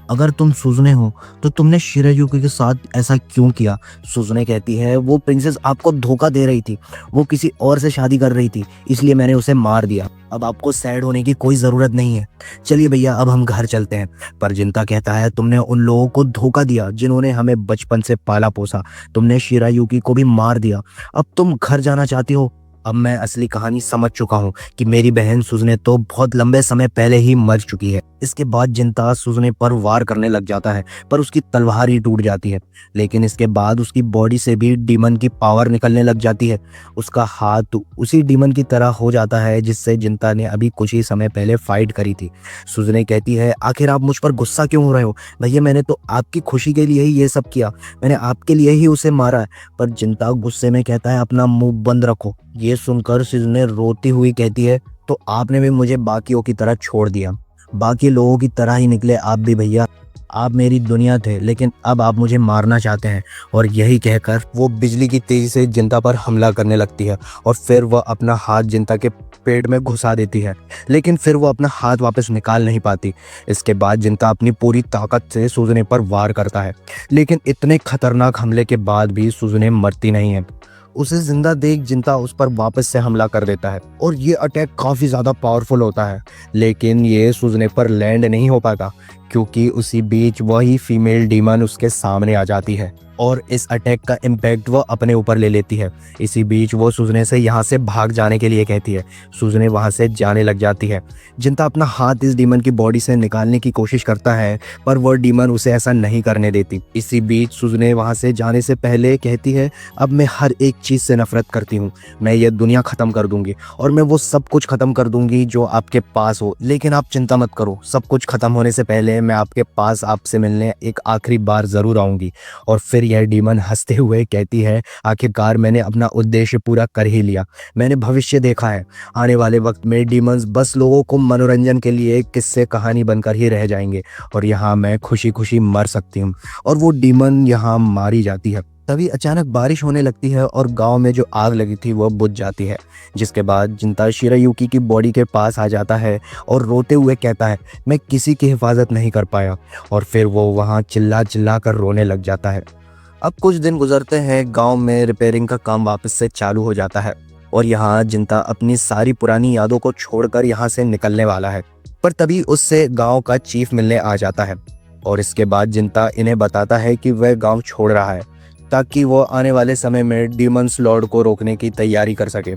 अगर तुम सुजने हो तो तुमने शिरायुकी के साथ ऐसा क्यों किया। सुजने कहती है वो प्रिंसेस आपको धोखा दे रही थी, वो किसी और से शादी कर रही थी इसलिए मैंने उसे मार दिया। अब आपको सैड होने की कोई ज़रूरत नहीं है, चलिए भैया अब हम घर चलते हैं। पर जिंता कहता है तुमने उन लोगों को धोखा दिया जिन्होंने हमें बचपन से पाला पोसा, तुमने शिरायुकी को भी मार दिया, अब तुम घर जाना चाहती हो। अब मैं असली कहानी समझ चुका हूँ कि मेरी बहन सुजने तो बहुत लंबे समय पहले ही मर चुकी है। इसके बाद जिंता सुजने पर वार करने लग जाता है पर उसकी तलवार ही टूट जाती है। लेकिन इसके बाद उसकी बॉडी से भी डीमन की पावर निकलने लग जाती है। उसका हाथ उसी डीमन की तरह हो जाता है जिससे जिंता ने अभी कुछ ही समय पहले फाइट करी थी। सुजने कहती है आखिर आप मुझ पर गुस्सा क्यों हो रहे हो भैया, मैंने तो आपकी खुशी के लिए ही ये सब किया, मैंने आपके लिए ही उसे मारा है। पर जिंता गुस्से में कहता है अपना मुंह बंद रखो। ये सुनकर सुजने रोती हुई कहती है तो आपने भी मुझे बाकियों की तरह छोड़ दिया, बाकी लोगों की तरह ही निकले आप भी भैया, आप मेरी दुनिया थे लेकिन अब आप मुझे मारना चाहते हैं। और यही कहकर वो बिजली की तेजी से जिंता पर हमला करने लगती है और फिर वह अपना हाथ जिंता के पेट में घुसा देती है लेकिन फिर वो अपना हाथ वापस निकाल नहीं पाती। इसके बाद जिंता अपनी पूरी ताकत से सुजने पर वार करता है लेकिन इतने खतरनाक हमले के बाद भी सुजने मरती नहीं है। उसे जिंदा देख जिंता उस पर वापस से हमला कर देता है और ये अटैक काफ़ी ज़्यादा पावरफुल होता है लेकिन ये सुजने पर लैंड नहीं हो पाता क्योंकि उसी बीच वही फीमेल डीमन उसके सामने आ जाती है और इस अटैक का इम्पैक्ट वो अपने ऊपर ले लेती है। इसी बीच वो सुजने से यहाँ से भाग जाने के लिए कहती है। सुजने वहाँ से जाने लग जाती है। जिंता अपना हाथ इस डीमन की बॉडी से निकालने की कोशिश करता है पर वह डीमन उसे ऐसा नहीं करने देती। इसी बीच सुजने वहाँ से जाने से पहले कहती है अब मैं हर एक चीज़ से नफरत करती हूँ, मैं ये दुनिया ख़त्म कर दूंगी और मैं वो सब कुछ ख़त्म कर दूंगी जो आपके पास हो, लेकिन आप चिंता मत करो, सब कुछ ख़त्म होने से पहले मैं आपके पास आपसे मिलने एक आखिरी बार ज़रूर आऊँगी। और फिर यह डीमन हंसते हुए कहती है आखिरकार मैंने अपना उद्देश्य पूरा कर ही लिया, मैंने भविष्य देखा है, आने वाले वक्त में डीमंस बस लोगों को मनोरंजन के लिए किस्से कहानी बनकर ही रह जाएंगे और यहाँ मैं खुशी खुशी मर सकती हूँ। और वो डीमन यहाँ मारी जाती है। तभी अचानक बारिश होने लगती है और गांव में जो आग लगी थी वह बुझ जाती है। जिसके बाद जिंता शिरायुकी की बॉडी के पास आ जाता है और रोते हुए कहता है मैं किसी की हिफाजत नहीं कर पाया और फिर वो वहाँ चिल्ला चिल्ला कर रोने लग जाता है। अब कुछ दिन गुजरते हैं, गांव में रिपेयरिंग का काम वापस से चालू हो जाता है और यहाँ जिंता अपनी सारी पुरानी यादों को छोड़कर यहाँ से निकलने वाला है पर तभी उससे गांव का चीफ मिलने आ जाता है और इसके बाद जिंता इन्हें बताता है कि वह गांव छोड़ रहा है ताकि वो आने वाले समय में डीमंस लॉर्ड को रोकने की तैयारी कर सके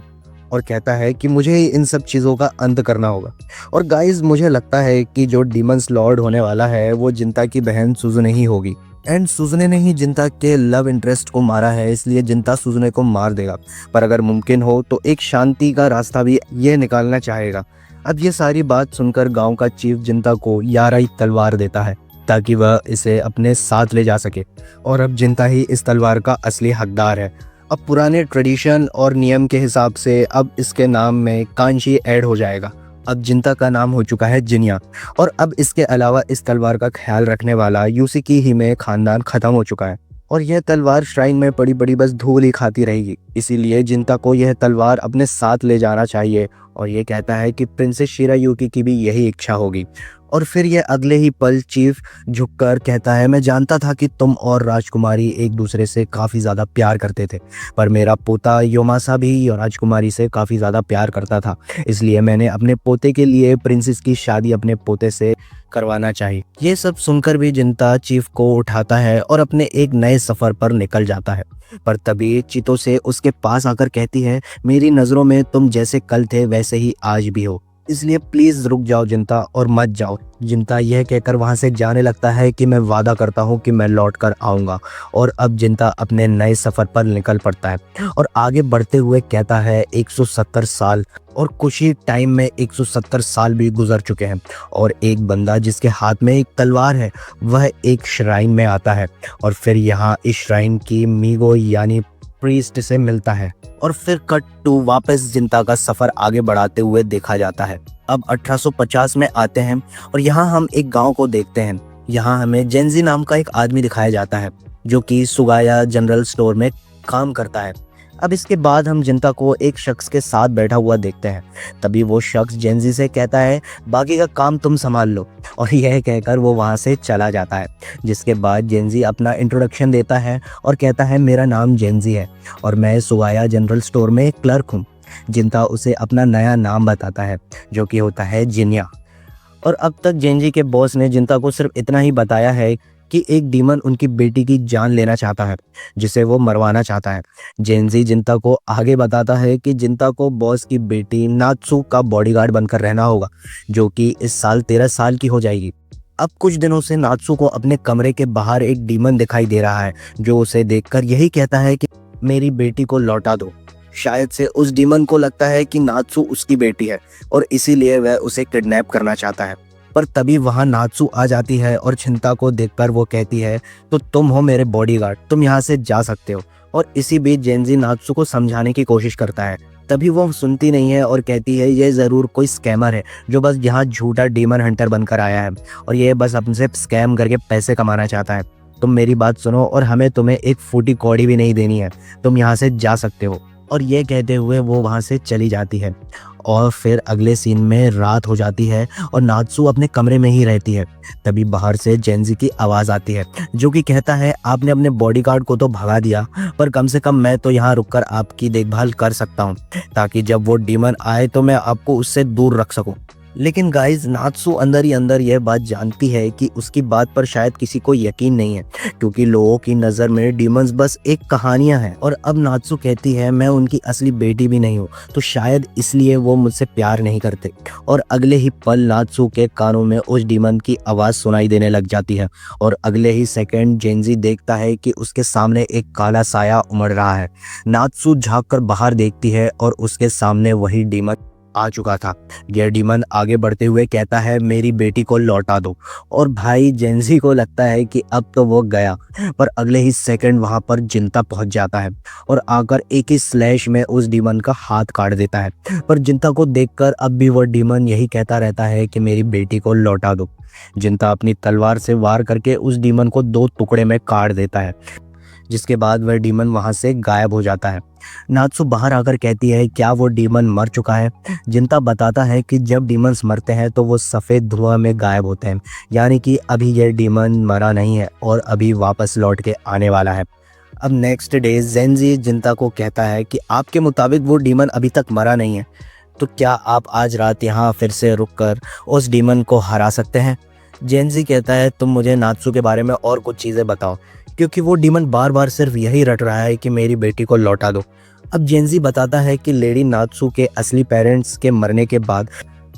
और कहता है कि मुझे इन सब चीज़ों का अंत करना होगा। और गाइस मुझे लगता है कि जो डीमंस लॉर्ड होने वाला है वो जिंता की बहन सुजुने ही होगी एंड सुजने ने ही जिंता के लव इंटरेस्ट को मारा है, इसलिए जिंता सुजने को मार देगा। पर अगर मुमकिन हो तो एक शांति का रास्ता भी ये निकालना चाहेगा। अब ये सारी बात सुनकर गांव का चीफ जिंता को 11 तलवार देता है ताकि वह इसे अपने साथ ले जा सके, और अब जिंता ही इस तलवार का असली हकदार है। अब पुराने ट्रेडिशन और नियम के हिसाब से अब इसके नाम में कांशी ऐड हो जाएगा। अब जिंता का नाम हो चुका है जिनिया, और अब इसके अलावा इस तलवार का ख्याल रखने वाला यूसिकी ही में खानदान खत्म हो चुका है, और यह तलवार श्राइन में पड़ी पड़ी बस धूल ही खाती रहेगी। इसीलिए जिंता को यह तलवार अपने साथ ले जाना चाहिए, और ये कहता है कि प्रिंसेस शिरायुकी की भी यही इच्छा होगी। और फिर यह अगले ही पल चीफ झुककर कहता है, मैं जानता था कि तुम और राजकुमारी एक दूसरे से काफ़ी ज़्यादा प्यार करते थे, पर मेरा पोता योमासा भी राजकुमारी से काफ़ी ज़्यादा प्यार करता था, इसलिए मैंने अपने पोते के लिए प्रिंसेस की शादी अपने पोते से करवाना चाहिए। ये सब सुनकर भी जिंता चीफ को उठाता है और अपने एक नए सफ़र पर निकल जाता है। पर तभी चीतो से उसके पास आकर कहती है, मेरी नज़रों में तुम जैसे कल थे वैसे ही आज भी हो, इसलिए प्लीज रुक जाओ जिंता और मत जाओ। जिंता यह कहकर वहां से जाने लगता है कि मैं वादा करता हूं कि मैं लौट कर आऊंगा। और अब जिंता अपने नए सफर पर निकल पड़ता है और आगे बढ़ते हुए कहता है 170 साल, और कुछ ही टाइम में 170 साल भी गुजर चुके हैं, और एक बंदा जिसके हाथ में एक तलवार है वह एक श्राइन में आता है, और फिर यहाँ इस श्राइन की मीगो यानी प्रीस्ट से मिलता है। और फिर कट टू वापस जिंता का सफर आगे बढ़ाते हुए देखा जाता है। अब 1850 में आते हैं और यहाँ हम एक गांव को देखते हैं। यहाँ हमें जेंजी नाम का एक आदमी दिखाया जाता है जो कि सुगाया जनरल स्टोर में काम करता है। अब इसके बाद हम जिंता को एक शख्स के साथ बैठा हुआ देखते हैं। तभी वो शख्स जेंजी से कहता है, बाकी का काम तुम संभाल लो, और यह कहकर वो वहाँ से चला जाता है। जिसके बाद जेंजी अपना इंट्रोडक्शन देता है और कहता है, मेरा नाम जेंजी है और मैं सुगाया जनरल स्टोर में एक क्लर्क हूँ। जिंता उसे अपना नया नाम बताता है जो कि होता है जिनिया। और अब तक जेंजी के बॉस ने जिंता को सिर्फ इतना ही बताया है कि एक डीमन उनकी बेटी की जान लेना चाहता है जिसे वो मरवाना चाहता है। जेंजी जिंता को आगे बताता है कि जिंता को बॉस की बेटी नात्सु का बॉडीगार्ड बनकर रहना होगा जो कि इस साल 13 साल की हो जाएगी। अब कुछ दिनों से नात्सु को अपने कमरे के बाहर एक डीमन दिखाई दे रहा है जो उसे देखकर यही कहता है कि मेरी बेटी को लौटा दो। शायद से उस डीमन को लगता है कि नात्सु उसकी बेटी है और इसीलिए वह उसे किडनैप करना चाहता है। पर तभी वहां नात्सु आ जाती है और चिंता को देखकर वो कहती है, तो तुम हो मेरे बॉडीगार्ड, तुम यहाँ से जा सकते हो। और इसी बीच जेंजी नात्सु को समझाने की कोशिश करता है, तभी वो सुनती नहीं है और कहती है, ये ज़रूर कोई स्कैमर है जो बस यहाँ झूठा डीमन हंटर बनकर आया है और ये बस हमसे स्कैम करके पैसे कमाना चाहता है। तुम मेरी बात सुनो और हमें तुम्हें एक फूटी कौड़ी भी नहीं देनी है, तुम यहाँ से जा सकते हो। और ये कहते हुए वो वहाँ से चली जाती है। और फिर अगले सीन में रात हो जाती है और नात्सु अपने कमरे में ही रहती है। तभी बाहर से जेंजी की आवाज़ आती है जो कि कहता है, आपने अपने बॉडीगार्ड को तो भगा दिया, पर कम से कम मैं तो यहाँ रुककर आपकी देखभाल कर सकता हूँ ताकि जब वो डीमन आए तो मैं आपको उससे दूर रख सकूँ। लेकिन गाइज नात्सु अंदर ही अंदर यह बात जानती है कि उसकी बात पर शायद किसी को यकीन नहीं है क्योंकि लोगों की नज़र में डीमंस बस एक कहानियां हैं। और अब नात्सु कहती है, मैं उनकी असली बेटी भी नहीं हूँ, तो शायद इसलिए वो मुझसे प्यार नहीं करते। और अगले ही पल नात्सु के कानों में उस डीमन की आवाज़ सुनाई देने लग जाती है और अगले ही सेकेंड जेंजी देखता है कि उसके सामने एक काला साया उमड़ रहा है। नात्सु झाँक कर बाहर देखती है और उसके सामने वही डीमन आ चुका था। यह डीमन आगे बढ़ते हुए कहता है, मेरी बेटी को लौटा दो। और भाई जेंजी को लगता है कि अब तो वो गया, पर अगले ही सेकंड वहां पर जिंता पहुंच जाता है और आकर एक ही स्लैश में उस डीमन का हाथ काट देता है। पर जिंता को देखकर अब भी वो डीमन यही कहता रहता है कि मेरी बेटी को लौटा दो। जिंता अपनी तलवार से वार करके उस डीमन को 2 टुकड़े में काट देता है, जिसके बाद वह डीमन वहां से गायब हो जाता है। नात्सु बाहर आकर कहती है, क्या वो डीमन मर चुका है? जिंता बताता है कि जब डीमंस मरते हैं तो वो सफ़ेद धुआं में गायब होते हैं, यानी कि अभी यह डीमन मरा नहीं है और अभी वापस लौट के आने वाला है। अब नेक्स्ट डे जेंजी जिंता को कहता है कि आपके मुताबिक वो डीमन अभी तक मरा नहीं है, तो क्या आप आज रात यहाँ फिर से रुक कर उस डीमन को हरा सकते हैं? जेंजी कहता है, तुम मुझे नात्सु के बारे में और कुछ चीज़ें बताओ, क्योंकि वो डीमन बार बार सिर्फ यही रट रहा है कि मेरी बेटी को लौटा दो। अब जेंजी बताता है कि लेडी नात्सु के असली पेरेंट्स के मरने के बाद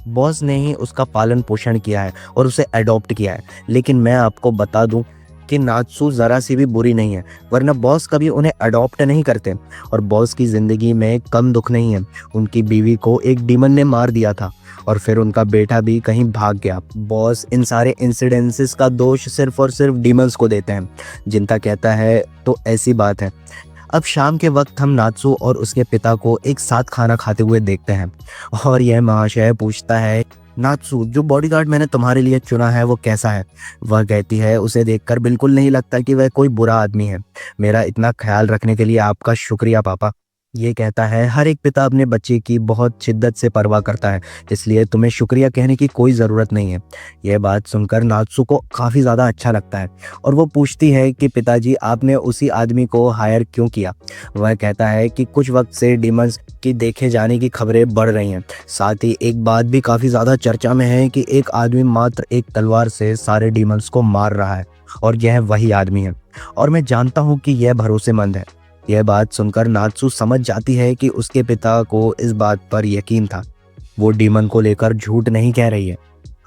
बॉस ने ही उसका पालन पोषण किया है और उसे अडॉप्ट किया है। लेकिन मैं आपको बता दूं कि नात्सू ज़रा सी भी बुरी नहीं है, वरना बॉस कभी उन्हें अडॉप्ट नहीं करते। और बॉस की ज़िंदगी में कम दुख नहीं है, उनकी बीवी को एक डीमन ने मार दिया था और फिर उनका बेटा भी कहीं भाग गया। बॉस इन सारे इंसिडेंसेस का दोष सिर्फ और सिर्फ डीमंस को देते हैं। जिंता कहता है तो ऐसी बात है। अब शाम के वक्त हम नात्सू और उसके पिता को एक साथ खाना खाते हुए देखते हैं और यह महाशय पूछता है, नात्सू, जो बॉडीगार्ड मैंने तुम्हारे लिए चुना है वो कैसा है? वह कहती है, उसे देखकर बिल्कुल नहीं लगता कि वह कोई बुरा आदमी है। मेरा इतना ख्याल रखने के लिए आपका शुक्रिया पापा। ये कहता है, हर एक पिता अपने बच्चे की बहुत शिद्दत से परवाह करता है, इसलिए तुम्हें शुक्रिया कहने की कोई ज़रूरत नहीं है। यह बात सुनकर नात्सू को काफ़ी ज़्यादा अच्छा लगता है और वो पूछती है कि पिताजी, आपने उसी आदमी को हायर क्यों किया? वह कहता है कि कुछ वक्त से डीमंस की देखे जाने की खबरें बढ़ रही हैं। साथ ही एक बात भी काफ़ी ज़्यादा चर्चा में है कि एक आदमी मात्र एक तलवार से सारे डीमंस को मार रहा है और यह वही आदमी है और मैं जानता हूँ कि यह भरोसेमंद है। यह बात सुनकर नात्सू समझ जाती है कि उसके पिता को इस बात पर यकीन था, वो डीमन को लेकर झूठ नहीं कह रही है।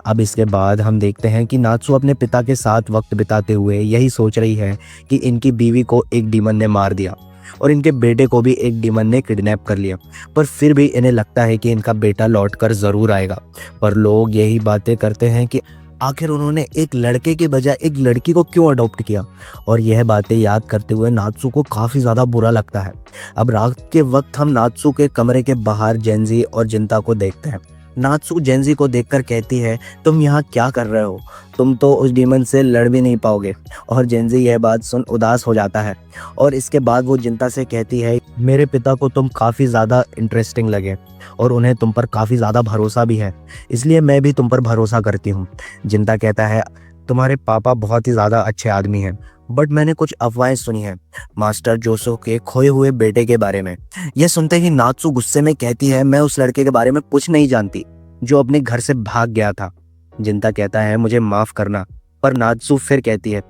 अब इसके बाद हम देखते हैं कि नात्सू अपने पिता के साथ वक्त बिताते हुए यही सोच रही है कि इनकी बीवी को एक डीमन ने मार दिया और इनके बेटे को भी एक डीमन ने किडनैप कर लिया, पर फिर भी इन्हें लगता है कि इनका बेटा लौटकर ज़रूर आएगा। पर लोग यही बातें करते हैं कि आखिर उन्होंने एक लड़के के बजाय एक लड़की को क्यों अडॉप्ट किया, और यह बातें याद करते हुए नात्सू को काफ़ी ज़्यादा बुरा लगता है। अब रात के वक्त हम नात्सू के कमरे के बाहर जेंजी और जिंता को देखते हैं। नात्सू जेंजी को देखकर कहती है, तुम यहाँ क्या कर रहे हो? तुम तो उस डीमन से लड़ भी नहीं पाओगे। और जेंजी यह बात सुन उदास हो जाता है और इसके बाद वो जिंता से कहती है, मेरे पिता को तुम काफ़ी ज़्यादा इंटरेस्टिंग लगे और उन्हें तुम पर काफ़ी ज़्यादा भरोसा भी है, इसलिए मैं भी तुम पर भरोसा करती हूँ। जिंता कहता है, तुम्हारे पापा बहुत ही ज़्यादा अच्छे आदमी हैं, बट मैंने कुछ अफवाहें सुनी हैं मास्टर जोसो के खोए हुए बेटे के बारे में। यह सुनते ही नात्सू गुस्से में कहती है, मैं उस लड़के के बारे में कुछ नहीं जानती जो अपने घर से भाग गया था। जिंता कहता है, मुझे माफ करना। पर नात्सू फिर कहती है,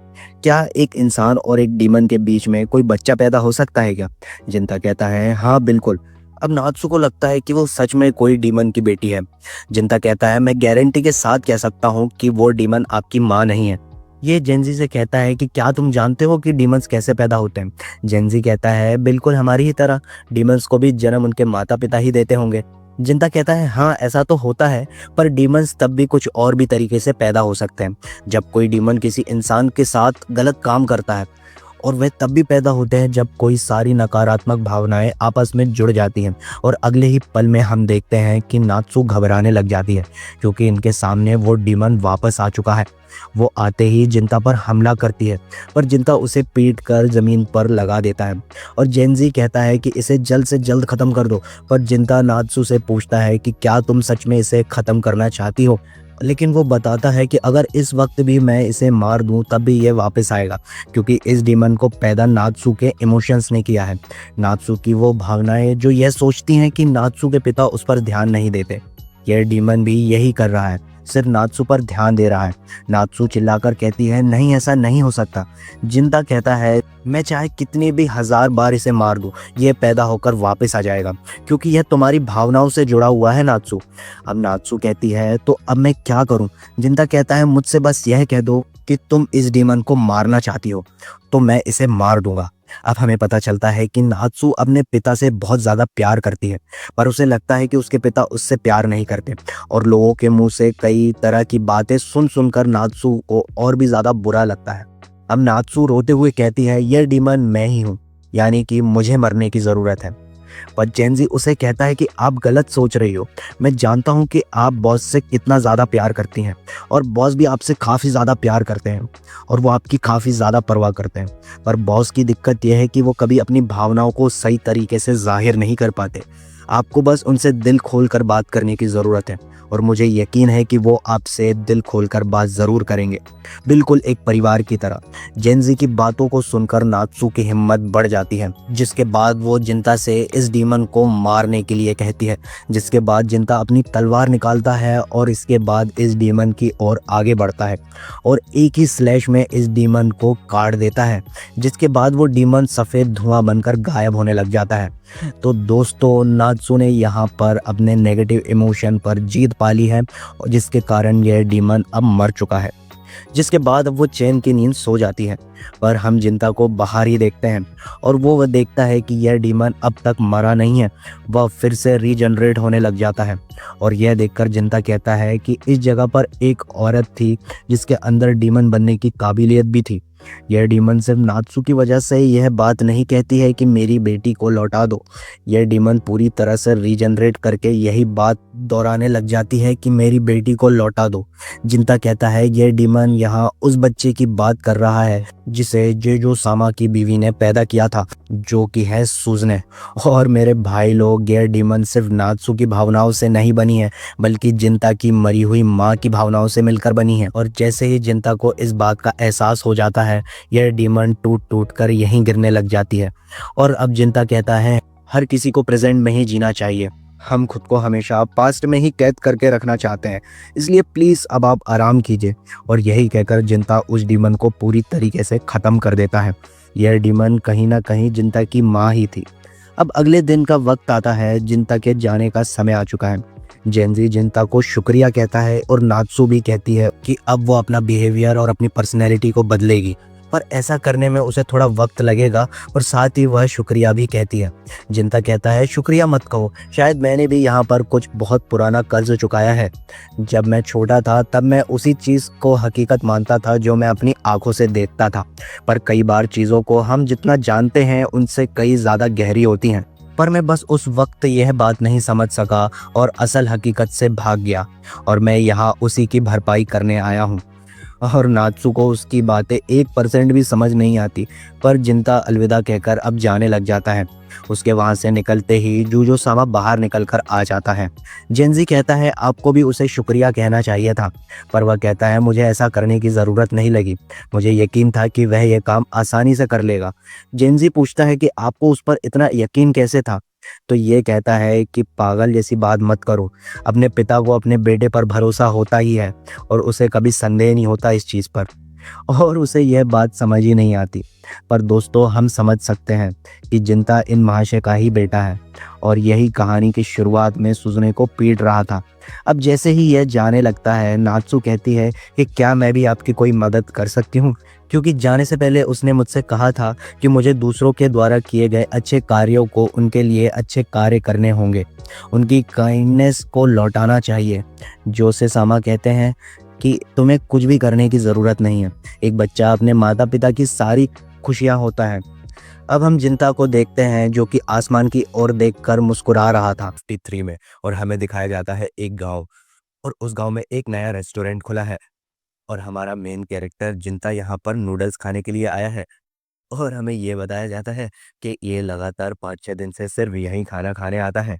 क्या एक इंसान और एक डीमन के बीच में कोई बच्चा पैदा हो सकता है क्या? जिंता कहता है, हाँ बिल्कुल। अब नात्सू को लगता है कि वो सच में कोई डीमन की बेटी है। जिंता कहता है, मैं गारंटी के साथ कह सकता हूँ कि वो डीमन आपकी माँ नहीं है। ये जेंजी से कहता है कि क्या तुम जानते हो कि डीमंस कैसे पैदा होते हैं? जेंजी कहता है, बिल्कुल हमारी ही तरह, डीमंस को भी जन्म उनके माता पिता ही देते होंगे। जिंता कहता है, हाँ ऐसा तो होता है, पर डीमंस तब भी कुछ और भी तरीके से पैदा हो सकते हैं। जब कोई डीमन किसी इंसान के साथ गलत काम करता है, और वह तब भी पैदा होते हैं जब कोई सारी नकारात्मक भावनाएं आपस में जुड़ जाती हैं। और अगले ही पल में हम देखते हैं कि नात्सू घबराने लग जाती है क्योंकि इनके सामने वो डीमन वापस आ चुका है। वो आते ही जिंता पर हमला करती है, पर जिंता उसे पीट कर ज़मीन पर लगा देता है और जेंजी कहता है कि इसे जल्द से जल्द ख़त्म कर दो। पर जिंता नात्सू से पूछता है कि क्या तुम सच में इसे ख़त्म करना चाहती हो? लेकिन वो बताता है कि अगर इस वक्त भी मैं इसे मार दूं तब भी ये वापस आएगा, क्योंकि इस डीमन को पैदा नात्सू के इमोशंस ने किया है। नात्सू की वो भावनाएं जो यह सोचती हैं कि नात्सू के पिता उस पर ध्यान नहीं देते। यह डीमन भी यही कर रहा है, सिर्फ नात्सू पर ध्यान दे रहा है। नात्सू चिल्लाकर कहती है, नहीं ऐसा नहीं हो सकता। जिंता कहता है, मैं चाहे कितनी भी 1000 बार इसे मार दूं, ये पैदा होकर वापस आ जाएगा, क्योंकि यह तुम्हारी भावनाओं से जुड़ा हुआ है नात्सू। अब नात्सू कहती है, तो अब मैं क्या करूं? जिंता कहता है, मुझसे बस यह कह दो कि तुम इस डीमन को मारना चाहती हो तो मैं इसे मार दूंगा। अब हमें पता चलता है कि नात्सू अपने पिता से बहुत ज़्यादा प्यार करती है, पर उसे लगता है कि उसके पिता उससे प्यार नहीं करते और लोगों के मुंह से कई तरह की बातें सुन सुनकर नात्सू को और भी ज़्यादा बुरा लगता है। अब नात्सू रोते हुए कहती है, यह डीमन मैं ही हूँ, यानी कि मुझे मरने की ज़रूरत है। पर जेंजी उसे कहता है कि आप गलत सोच रही हो। मैं जानता हूँ कि आप बॉस से कितना ज़्यादा प्यार करती हैं और बॉस भी आपसे काफ़ी ज़्यादा प्यार करते हैं और वो आपकी काफ़ी ज़्यादा परवाह करते हैं। पर बॉस की दिक्कत यह है कि वो कभी अपनी भावनाओं को सही तरीके से जाहिर नहीं कर पाते। आपको बस उनसे दिल खोलकर बात करने की ज़रूरत है और मुझे यकीन है कि वो आपसे दिल खोलकर बात ज़रूर करेंगे, बिल्कुल एक परिवार की तरह। जेंजी की बातों को सुनकर नात्सू की हिम्मत बढ़ जाती है, जिसके बाद वो जिंता से इस डीमन को मारने के लिए कहती है। जिसके बाद जिंता अपनी तलवार निकालता है और इसके बाद इस डीमन की ओर आगे बढ़ता है और एक ही स्लैश में इस डीमन को काट देता है, जिसके बाद वो डीमन सफ़ेद धुआं बनकर गायब होने लग जाता है। तो दोस्तों, नात्सू ने यहाँ पर अपने नेगेटिव इमोशन पर जीत पा ली है, जिसके कारण यह डीमन अब मर चुका है। जिसके बाद अब वो चैन की नींद सो जाती है। पर हम जिंता को बाहर ही देखते हैं और वो देखता है कि यह डीमन अब तक मरा नहीं है, वह फिर से रीजनरेट होने लग जाता है। और यह देखकर जिंता कहता है कि इस जगह पर एक औरत थी जिसके अंदर डीमन बनने की काबिलियत भी थी। यह डीमन सिर्फ नात्सू की वजह से यह बात नहीं कहती है कि मेरी बेटी को लौटा दो। यह डीमन पूरी तरह से रीजनरेट करके यही बात दोहराने लग जाती है कि मेरी बेटी को लौटा दो। जिंता कहता है यह डीमन यहाँ उस बच्चे की बात कर रहा है जिसे जेजो सामा की बीवी ने पैदा किया था, जो कि है सुजने। और मेरे भाई लोग, यह डीमन सिर्फ नात्सू की भावनाओं से नहीं बनी है, बल्कि जिंता की मरी हुई माँ की भावनाओं से मिलकर बनी है। और जैसे ही जिंता को इस बात का एहसास हो जाता है, यह डीमन टूट टूट कर यहीं गिरने लग जाती है। और अब जिंता कहता है हर किसी को प्रेजेंट में ही जीना चाहिए, हम खुद को हमेशा पास्ट में ही कैद करके रखना चाहते हैं, इसलिए प्लीज अब आप आराम कीजिए। और यही कहकर जिंता उस डीमन को पूरी तरीके से खत्म कर देता है। यह डीमन कहीं ना कहीं जिंता की माँ ही थी। अब अगले दिन का वक्त आता है, जिंता के जाने का समय आ चुका है। जेंजी जिंता को शुक्रिया कहता है और नात्सू भी कहती है कि अब वो अपना बिहेवियर और अपनी पर्सनैलिटी को बदलेगी, पर ऐसा करने में उसे थोड़ा वक्त लगेगा। और साथ ही वह शुक्रिया भी कहती है। जिंता कहता है शुक्रिया मत कहो, शायद मैंने भी यहाँ पर कुछ बहुत पुराना कर्ज चुकाया है। जब मैं छोटा था तब मैं उसी चीज़ को हकीकत मानता था जो मैं अपनी आंखों से देखता था, पर कई बार चीज़ों को हम जितना जानते हैं उनसे कई ज़्यादा गहरी होती हैं। पर मैं बस उस वक्त यह बात नहीं समझ सका और असल हकीकत से भाग गया, और मैं यहाँ उसी की भरपाई करने आया हूँ। और नात्सू को उसकी बातें 1% भी समझ नहीं आती, पर जिंता अलविदा कहकर अब जाने लग जाता है। उसके वहां से निकलते ही जूजो सामा बाहर निकलकर आ जाता है। जेंजी कहता है आपको भी उसे शुक्रिया कहना चाहिए था, पर वह कहता है मुझे ऐसा करने की ज़रूरत नहीं लगी, मुझे यकीन था कि वह यह काम आसानी से कर लेगा। जेंजी पूछता है कि आपको उस पर इतना यकीन कैसे था, तो ये कहता है कि पागल जैसी बात मत करो, अपने पिता को अपने बेटे पर भरोसा होता ही है और उसे कभी संदेह नहीं होता इस चीज़ पर। और उसे यह बात समझ ही नहीं आती। पर दोस्तों, हम समझ सकते हैं कि जिंता इन महाशय का ही बेटा है और यही कहानी की शुरुआत में सुजने को पीट रहा था। अब जैसे ही यह जाने लगता है, नात्सू कहती है कि क्या मैं भी आपकी कोई मदद कर सकती हूँ, क्योंकि जाने से पहले उसने मुझसे कहा था कि मुझे दूसरों के द्वारा किए गए अच्छे कार्यों को उनके लिए अच्छे कार्य करने होंगे, उनकी काइंडनेस को लौटाना चाहिए। जोसे सामा कहते हैं कि तुम्हें कुछ भी करने की ज़रूरत नहीं है, एक बच्चा अपने माता पिता की सारी खुशियाँ होता है। अब हम जिंता को देखते हैं जो कि आसमान की ओर देखकर मुस्कुरा रहा था 3 में, और हमें दिखाया जाता है एक गांव, और उस गांव में एक नया रेस्टोरेंट खुला है और हमारा मेन कैरेक्टर जिंता यहाँ पर नूडल्स खाने के लिए आया है। और हमें ये बताया जाता है कि ये लगातार 5-6 दिन से सिर्फ यहीं खाना खाने आता है,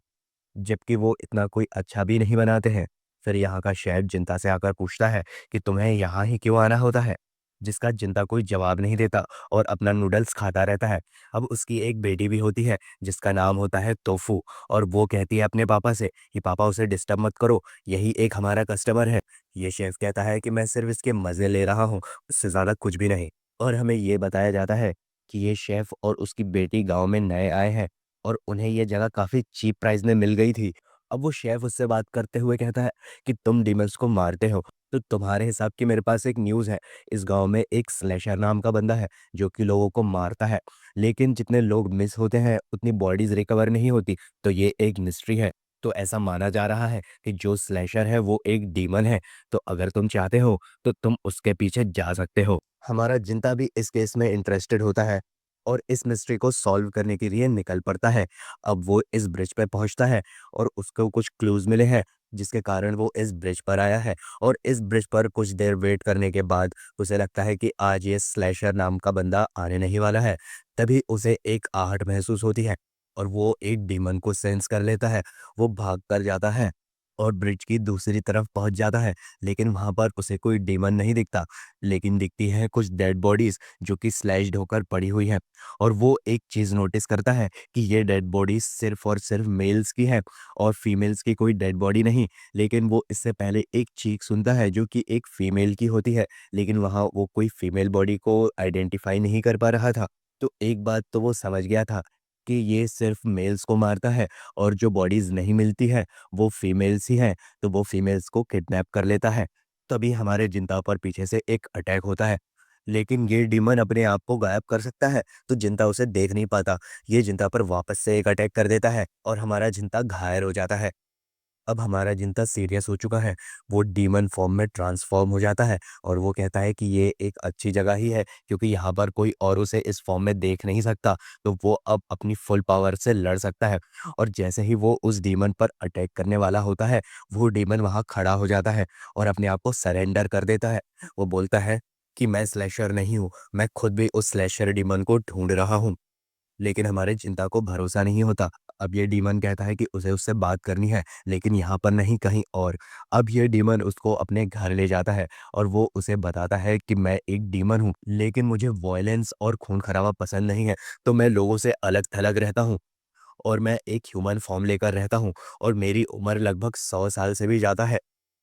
जबकि वो इतना कोई अच्छा भी नहीं बनाते हैं। फिर यहाँ का शेफ जिंता से आकर पूछता है कि तुम्हें यहाँ ही क्यों आना होता है, जिसका जिंता कोई जवाब नहीं देता और अपना नूडल्स खाता रहता है। अब उसकी एक बेटी भी होती है जिसका नाम होता है तोफू, और वो कहती है अपने पापा से कि पापा उसे डिस्टर्ब मत करो, यही एक हमारा कस्टमर है। ये शेफ कहता है कि मैं सिर्फ इसके मज़े ले रहा हूँ, उससे ज़्यादा कुछ भी नहीं। और हमें ये बताया जाता है कि ये शेफ और उसकी बेटी गाँव में नए आए हैं और उन्हें ये जगह काफ़ी चीप प्राइस में मिल गई थी। अब वो शेफ उससे बात करते हुए कहता है कि तुम डीमंस को मारते हो, तो तुम्हारे हिसाब की मेरे पास एक न्यूज़ है। इस गांव में एक स्लेशर नाम का बंदा है जो कि लोगों को मारता है, लेकिन जितने लोग मिस होते हैं उतनी बॉडीज रिकवर नहीं होती, तो ये एक मिस्ट्री है। तो ऐसा माना जा रहा है कि जो स्लेशर है वो एक डीमन है, तो अगर तुम चाहते हो तो तुम उसके पीछे जा सकते हो। हमारा जिंता भी इस केस में इंटरेस्टेड होता है और इस मिस्ट्री को सॉल्व करने के लिए निकल पड़ता है। अब वो इस ब्रिज पे पहुंचता है और उसको कुछ क्लूज मिले हैं जिसके कारण वो इस ब्रिज पर आया है, और इस ब्रिज पर कुछ देर वेट करने के बाद उसे लगता है कि आज ये स्लैशर नाम का बंदा आने नहीं वाला है। तभी उसे एक आहट महसूस होती है और वो एक डीमन को सेंस कर लेता है। वो भाग कर जाता है और ब्रिज की दूसरी तरफ पहुंच जाता है, लेकिन वहां पर उसे कोई डीमन नहीं दिखता, लेकिन दिखती है कुछ डेड बॉडीज जो कि स्लैश्ड होकर पड़ी हुई हैं। और वो एक चीज़ नोटिस करता है कि ये डेड बॉडीज सिर्फ और सिर्फ मेल्स की है और फीमेल्स की कोई डेड बॉडी नहीं। लेकिन वो इससे पहले एक चीख सुनता है जो कि एक फीमेल की होती है, लेकिन वहाँ वो कोई फीमेल बॉडी को आइडेंटिफाई नहीं कर पा रहा था। तो एक बात तो वो समझ गया था कि ये सिर्फ मेल्स को मारता है और जो बॉडीज नहीं मिलती है वो फीमेल्स ही हैं, तो वो फीमेल्स को किडनैप कर लेता है। तभी हमारे जिंता पर पीछे से एक अटैक होता है। लेकिन ये डीमन अपने आप को गायब कर सकता है, तो जिंता उसे देख नहीं पाता। ये जिंता पर वापस से एक अटैक कर देता है और हमारा जिंता घायल हो जाता है। अब हमारा जिंता सीरियस हो चुका है। वो डीमन फॉर्म में ट्रांसफॉर्म हो जाता है और वो कहता है कि ये एक अच्छी जगह ही है, क्योंकि यहाँ पर कोई और उसे इस फॉर्म में देख नहीं सकता। तो वो अब अपनी फुल पावर से लड़ सकता है। और जैसे ही वो उस डीमन पर अटैक करने वाला होता है, वो डीमन वहाँ खड़ा हो जाता है और अपने आप को सरेंडर कर देता है। वो बोलता है कि मैं स्लैशर नहीं हूँ, मैं खुद भी उस स्लैशर डीमन को ढूंढ रहा हूँ। लेकिन हमारे चिंता को भरोसा नहीं होता। अब ये डीमन कहता है कि उसे उससे बात करनी है, लेकिन यहाँ पर नहीं, कहीं और। अब ये डीमन उसको अपने घर ले जाता है और वो उसे बताता है कि मैं एक डीमन हूँ, लेकिन मुझे वॉयलेंस और खून खराबा पसंद नहीं है। तो मैं लोगों से अलग थलग रहता हूँ और मैं एक ह्यूमन फॉर्म लेकर रहता हूँ और मेरी उम्र लगभग 100 साल से भी ज़्यादा है।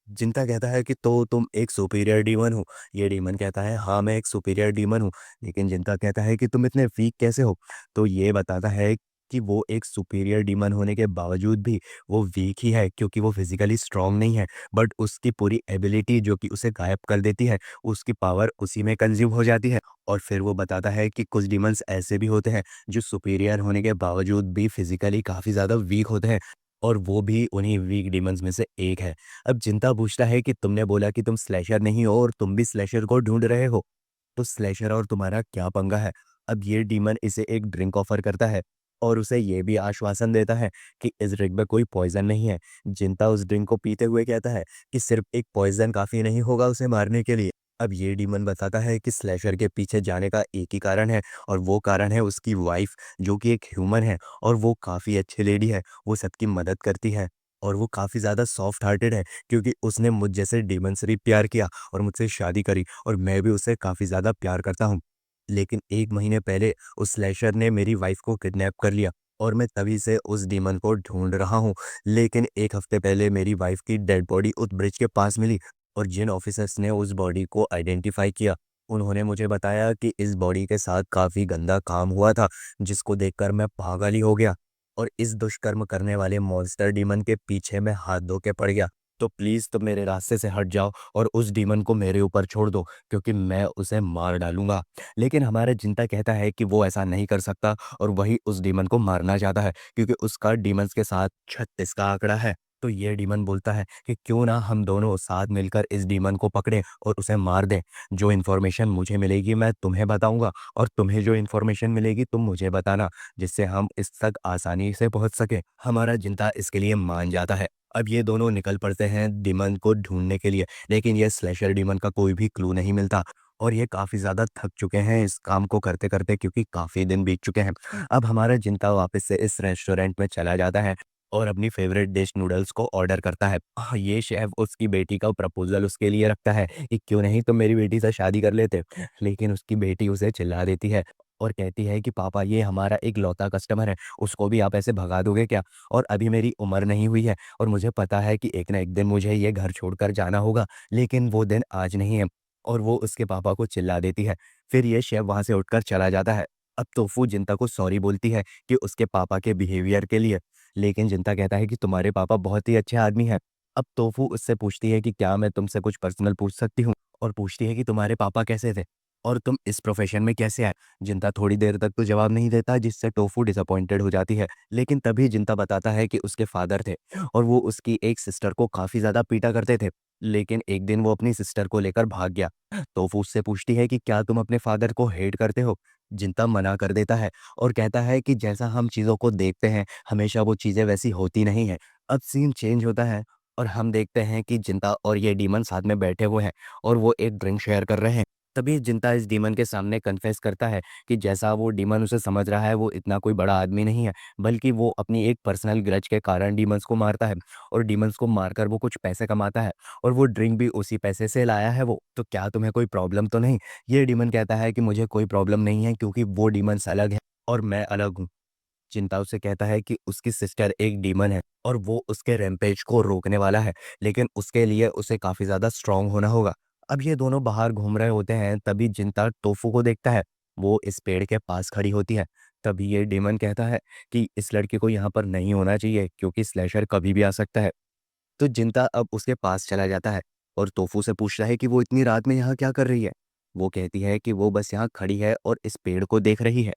जिंता कहता है कि तो तुम एक सुपीरियर डीमन हो। ये डीमन कहता है हाँ, मैं एक सुपीरियर डीमन हूँ। लेकिन जिंता कहता है कि तुम इतने वीक कैसे हो। तो ये बताता है कि वो एक सुपीरियर डीमन होने के बावजूद भी वो वीक ही है, क्योंकि वो फिजिकली स्ट्रांग नहीं है। बट उसकी पूरी एबिलिटी जो कि उसे गायब कर देती है, उसकी पावर उसी में कंज्यूम हो जाती है। और फिर वो बताता है कि कुछ डीमंस ऐसे भी होते हैं जो सुपीरियर होने के बावजूद भी फिजिकली काफ़ी ज़्यादा वीक होते हैं, और वो भी उन्हीं वीक डीमंस में से एक है। अब चिंता पूछता है कि तुमने बोला कि तुम स्लैशर नहीं हो और तुम भी स्लैशर को ढूंढ रहे हो, तो स्लैशर और तुम्हारा क्या पंगा है। अब ये डीमन इसे एक ड्रिंक ऑफर करता है और उसे ये भी आश्वासन देता है कि इस ड्रिंक में कोई पॉइजन नहीं है। जिंता उस ड्रिंक को पीते हुए कहता है कि सिर्फ एक पॉइजन काफी नहीं होगा उसे मारने के लिए। अब ये डीमन बताता है कि स्लैशर के पीछे जाने का एक ही कारण है, और वो कारण है उसकी वाइफ, जो कि एक ह्यूमन है और वो काफी अच्छी लेडी है। वो सबकी मदद करती है और वो काफी ज्यादा सॉफ्ट हार्टेड है, क्योंकि उसने मुझ जैसे डीमन से भी प्यार किया और मुझसे शादी करी, और मैं भी उससे काफ़ी ज़्यादा प्यार करता हूँ। लेकिन 1 महीने पहले उस स्लैशर ने मेरी वाइफ़ को किडनैप कर लिया और मैं तभी से उस डीमन को ढूँढ रहा हूँ। लेकिन 1 हफ़्ते पहले मेरी वाइफ़ की डेड बॉडी उस ब्रिज के पास मिली, और जिन ऑफ़िसर्स ने उस बॉडी को आइडेंटिफ़ाई किया, उन्होंने मुझे बताया कि इस बॉडी के साथ काफ़ी गंदा काम हुआ था, जिसको देखकर मैं पागल ही हो गया और इस दुष्कर्म करने वाले मॉन्स्टर डीमन के पीछे मैं हाथ धो के पड़ गया। तो प्लीज़ तुम मेरे रास्ते से हट जाओ और उस डीमन को मेरे ऊपर छोड़ दो, क्योंकि मैं उसे मार डालूँगा। लेकिन हमारा जिंता कहता है कि वो ऐसा नहीं कर सकता और वही उस डीमन को मारना चाहता है, क्योंकि उसका डीमंस के साथ 36 का आंकड़ा है। तो ये डीमन बोलता है कि क्यों ना हम दोनों साथ मिलकर इस डीमन को पकड़ें और उसे मार दें। जो इन्फॉर्मेशन मुझे मिलेगी मैं तुम्हें बताऊँगा, और तुम्हें जो इन्फॉर्मेशन मिलेगी तुम मुझे बताना, जिससे हम इस तक आसानी से पहुँच सकें। हमारा जिंता इसके लिए मान जाता है। अब ये दोनों निकल पड़ते हैं डीमन को ढूंढने के लिए, लेकिन ये स्लैशर डीमन का कोई भी क्लू नहीं मिलता और ये काफ़ी ज़्यादा थक चुके हैं इस काम को करते-करते, क्योंकि काफ़ी दिन बीत चुके हैं। अब हमारा जिंता वापस से इस रेस्टोरेंट में चला जाता है और अपनी फेवरेट डिश नूडल्स को ऑर्डर करता है। ये शेफ़ उसकी बेटी का प्रपोज़ल उसके लिए रखता है कि क्यों नहीं तुम मेरी बेटी से शादी कर लेते। लेकिन उसकी बेटी उसे चिल्ला देती है और कहती है कि पापा, ये हमारा इकलौता कस्टमर है, उसको भी आप ऐसे भगा दोगे क्या? और अभी मेरी उम्र नहीं हुई है और मुझे पता है कि एक ना एक दिन मुझे ये घर छोड़कर जाना होगा, लेकिन वो दिन आज नहीं है। और वो उसके पापा को चिल्ला देती है। फिर ये शेफ़ वहाँ से उठकर चला जाता है। अब तोफू जिंता को सॉरी बोलती है कि उसके पापा के बिहेवियर के लिए, लेकिन जिंता कहता है कि तुम्हारे पापा बहुत ही अच्छे आदमी हैं। अब तोफू उससे पूछती है कि क्या मैं तुमसे कुछ पर्सनल पूछ सकती हूँ? और पूछती है कि तुम्हारे पापा कैसे थे? और तुम इस प्रोफ़ेशन में कैसे आए? जिंता थोड़ी देर तक तो जवाब नहीं देता, जिससे टोफू डिसअपॉइंटेड हो जाती है। लेकिन तभी जिंता बताता है कि उसके फादर थे और वो उसकी एक सिस्टर को काफ़ी ज़्यादा पीटा करते थे। लेकिन एक दिन वो अपनी सिस्टर को लेकर भाग गया। तोफू उससे पूछती है कि क्या तुम अपने फादर को हेट करते हो? जिंता मना कर देता है और कहता है कि जैसा हम चीज़ों को देखते हैं, हमेशा वो चीज़ें वैसी होती नहीं हैं। अब सीन चेंज होता है और हम देखते हैं कि जिंता और ये डीमन साथ में बैठे हुए हैं और वो एक ड्रिंक शेयर कर रहे हैं। तभी जिंता इस डीमन के सामने कन्फेस करता है कि जैसा वो डीमन उसे समझ रहा है, वो इतना कोई बड़ा आदमी नहीं है, बल्कि वो अपनी एक पर्सनल ग्रज के कारण डीमंस को मारता है और डीमंस को मारकर वो कुछ पैसे कमाता है और वो ड्रिंक भी उसी पैसे से लाया है वो। तो क्या तुम्हें कोई प्रॉब्लम तो नहीं? ये डीमन कहता है कि मुझे कोई प्रॉब्लम नहीं है, क्योंकि वो डीमंस अलग है और मैं अलग हूँ। चिंता उसे कहता है कि उसकी सिस्टर एक डीमन है और वो उसके रैम्पेज को रोकने वाला है, लेकिन उसके लिए उसे काफ़ी ज़्यादा स्ट्रांग होना होगा। अब ये दोनों बाहर घूम रहे होते हैं, तभी जिंता टोफू को देखता है। वो इस पेड़ के पास खड़ी होती है। तभी ये डीमन कहता है कि इस लड़के को यहाँ पर नहीं होना चाहिए, क्योंकि स्लैशर कभी भी आ सकता है। तो जिंता अब उसके पास चला जाता है और तोफू से पूछता है कि वो इतनी रात में यहाँ क्या कर रही है। वो कहती है कि वो बस यहाँ खड़ी है और इस पेड़ को देख रही है।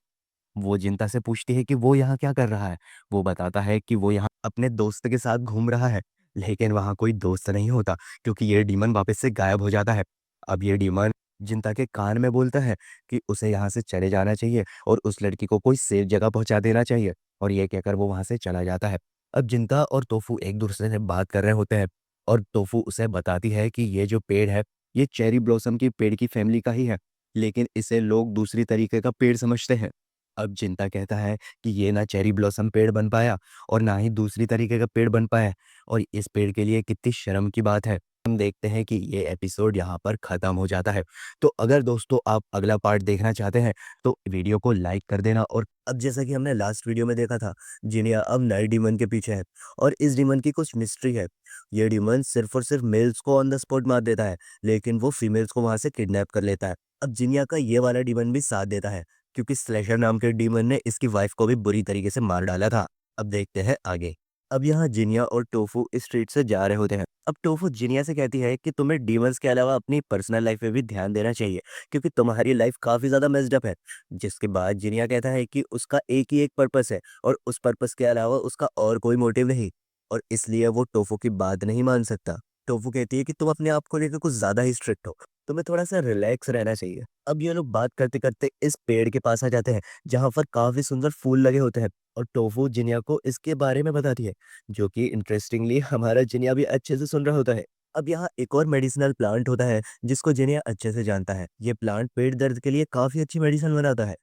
वो जिंता से पूछती है कि वो यहाँ क्या कर रहा है। वो बताता है कि वो यहाँ अपने दोस्त के साथ घूम रहा है, लेकिन वहाँ कोई दोस्त नहीं होता क्योंकि ये डीमन वापस से गायब हो जाता है। अब ये डीमन जिंता के कान में बोलता है कि उसे यहाँ से चले जाना चाहिए और उस लड़की को कोई सेफ जगह पहुंचा देना चाहिए, और ये कहकर वो वहां से चला जाता है। अब जिंता और तोफू एक दूसरे से बात कर रहे होते हैं और तोफू उसे बताती है कि ये जो पेड़ है ये चेरी ब्लॉसम की पेड़ की फैमिली का ही है, लेकिन इसे लोग दूसरी तरीके का पेड़ समझते हैं। अब जिंता कहता है कि ये ना चेरी ब्लॉसम पेड़ बन पाया और ना ही दूसरी तरीके का पेड़ बन पाया, और इस पेड़ के लिए कितनी शर्म की बात है। हम देखते हैं कि ये एपिसोड यहाँ पर खत्म हो जाता है। तो अगर दोस्तों आप अगला पार्ट देखना चाहते हैं तो वीडियो को लाइक कर देना। और अब जैसा कि हमने लास्ट वीडियो में देखा था, जिनिया अब नए डीमन के पीछे है और इस डीमन की कुछ मिस्ट्री है। ये डीमन सिर्फ और सिर्फ मेल्स को ऑन द स्पॉट मार देता है, लेकिन वो फीमेल्स को वहां से किडनैप कर लेता है। अब जिनिया का ये वाला डीमन भी साथ देता है क्योंकि स्लेशर नाम के डीमन ने इसकी वाइफ को भी बुरी तरीके से मार डाला था। अब देखते हैं आगे। अब यहाँ जिनिया और टोफू इस स्ट्रीट से जा रहे होते हैं। अब टोफू जिनिया से कहती है कि तुम्हें डीमंस के अलावा अपनी पर्सनल लाइफ पे भी ध्यान देना चाहिए क्योंकि तुम्हारी लाइफ काफी ज्यादा मेस्ड अप है। जिसके बाद जिनिया कहता है कि उसका एक ही एक पर्पस है और उस पर्पस के अलावा उसका और कोई मोटिव नहीं, और इसलिए वो टोफू की बात नहीं मान सकता। टोफू कहती है कि तुम अपने आप को लेकर कुछ ज्यादा ही स्ट्रिक्ट हो, तुम्हें थोड़ा सा रिलैक्स रहना चाहिए। अब ये लोग बात करते करते इस पेड़ के पास आ जाते हैं जहां पर काफी सुंदर फूल लगे होते हैं, और टोफू जिनिया को इसके बारे में बताती है, जो कि इंटरेस्टिंगली हमारा जिनिया भी अच्छे से सुन रहा होता है। अब यहाँ एक और मेडिसिनल प्लांट होता है जिसको जिनिया अच्छे से जानता है। ये प्लांट पेट दर्द के लिए काफी अच्छी मेडिसिन बनाता है।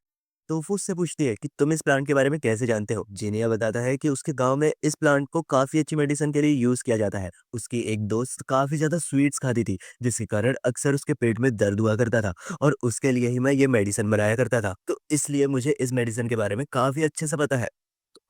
तो वो उससे पूछती है कि तुम इस प्लांट के बारे में कैसे जानते हो। जिनिया बताता है कि उसके गांव में इस प्लांट को काफी अच्छी मेडिसिन के लिए यूज किया जाता है। उसकी एक दोस्त काफी ज्यादा स्वीट्स खाती थी जिसके कारण अक्सर उसके पेट में दर्द हुआ करता था, और उसके लिए ही मैं ये मेडिसिन बनाया करता था, तो इसलिए मुझे इस मेडिसिन के बारे में काफी अच्छे से पता है।